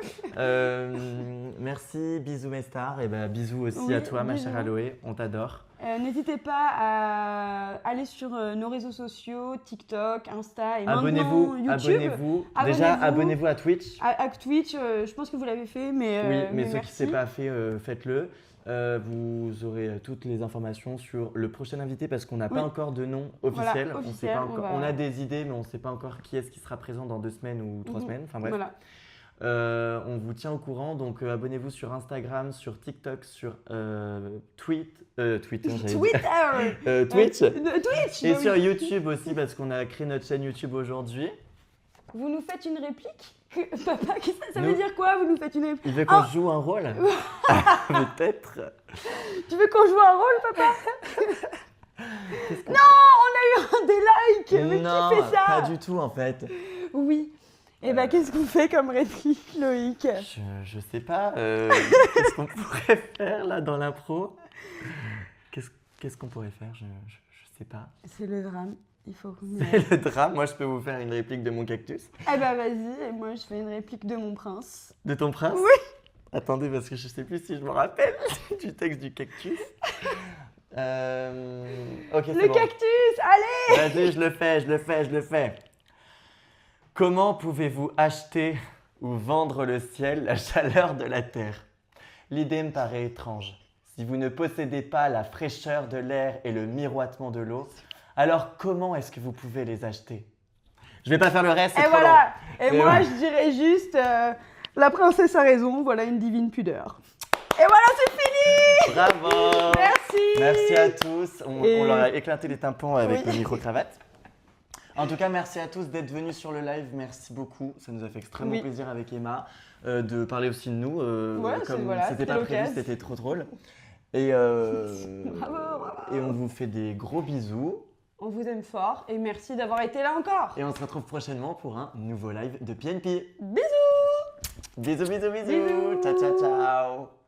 Merci, bisous mes stars, et bisous aussi à toi ma chère Aloé, on t'adore. N'hésitez pas à aller sur nos réseaux sociaux, TikTok, Insta et abonnez-vous, maintenant YouTube. Abonnez-vous. Déjà, abonnez-vous à Twitch. À Twitch, je pense que vous l'avez fait, mais oui, mais ceux merci. qui ne sont pas fait, faites-le. Vous aurez toutes les informations sur le prochain invité parce qu'on n'a pas encore de nom officiel. Voilà, on sait pas encore. On a des idées, mais on ne sait pas encore qui est-ce qui sera présent dans 2 semaines ou 3 semaines. Enfin bref. Voilà. On vous tient au courant, donc abonnez-vous sur Instagram, sur TikTok, sur Twitch et sur YouTube aussi parce qu'on a créé notre chaîne YouTube aujourd'hui. Vous nous faites une réplique? Papa, ça veut dire quoi? Vous nous faites une réplique? Il veut qu'on joue un rôle? Peut-être. Tu veux qu'on joue un rôle, papa? Non, on a eu des likes. Mais non, qui fait ça? Pas du tout en fait. Oui. Et qu'est-ce qu'on fait comme réplique, Loïc? Je sais pas. Qu'est-ce qu'on pourrait faire là dans l'impro? Qu'est-ce qu'on pourrait faire? Je sais pas. C'est le drame. Il faut qu'on... C'est le drame. Moi, je peux vous faire une réplique de mon cactus. Eh ben vas-y. Et moi, je fais une réplique de mon prince. De ton prince? Oui. Attendez, parce que je sais plus si je me rappelle du texte du cactus. Ok, le bon. Cactus, allez! Vas-y, je le fais. Comment pouvez-vous acheter ou vendre le ciel, la chaleur de la terre? L'idée me paraît étrange. Si vous ne possédez pas la fraîcheur de l'air et le miroitement de l'eau, alors comment est-ce que vous pouvez les acheter? Je vais pas faire le reste, c'est trop long. Et moi, je dirais juste, la princesse a raison, voilà une divine pudeur. Et voilà, c'est fini. Bravo. Merci. Merci à tous. On Et- leur a éclaté les tympans avec Oui. le micro-cravate. En tout cas, merci à tous d'être venus sur le live. Merci beaucoup. Ça nous a fait extrêmement Oui. plaisir avec Emma de parler aussi de nous. Ouais, c'est- Comme voilà, c'était c'était pas prévu, l'occasion. c'était trop drôle. Et, Bravo. et on vous fait des gros bisous. On vous aime fort et merci d'avoir été là encore. Et on se retrouve prochainement pour un nouveau live de PNP. Bisous. Bisous, bisous, bisous. Bisous. Ciao, ciao, ciao.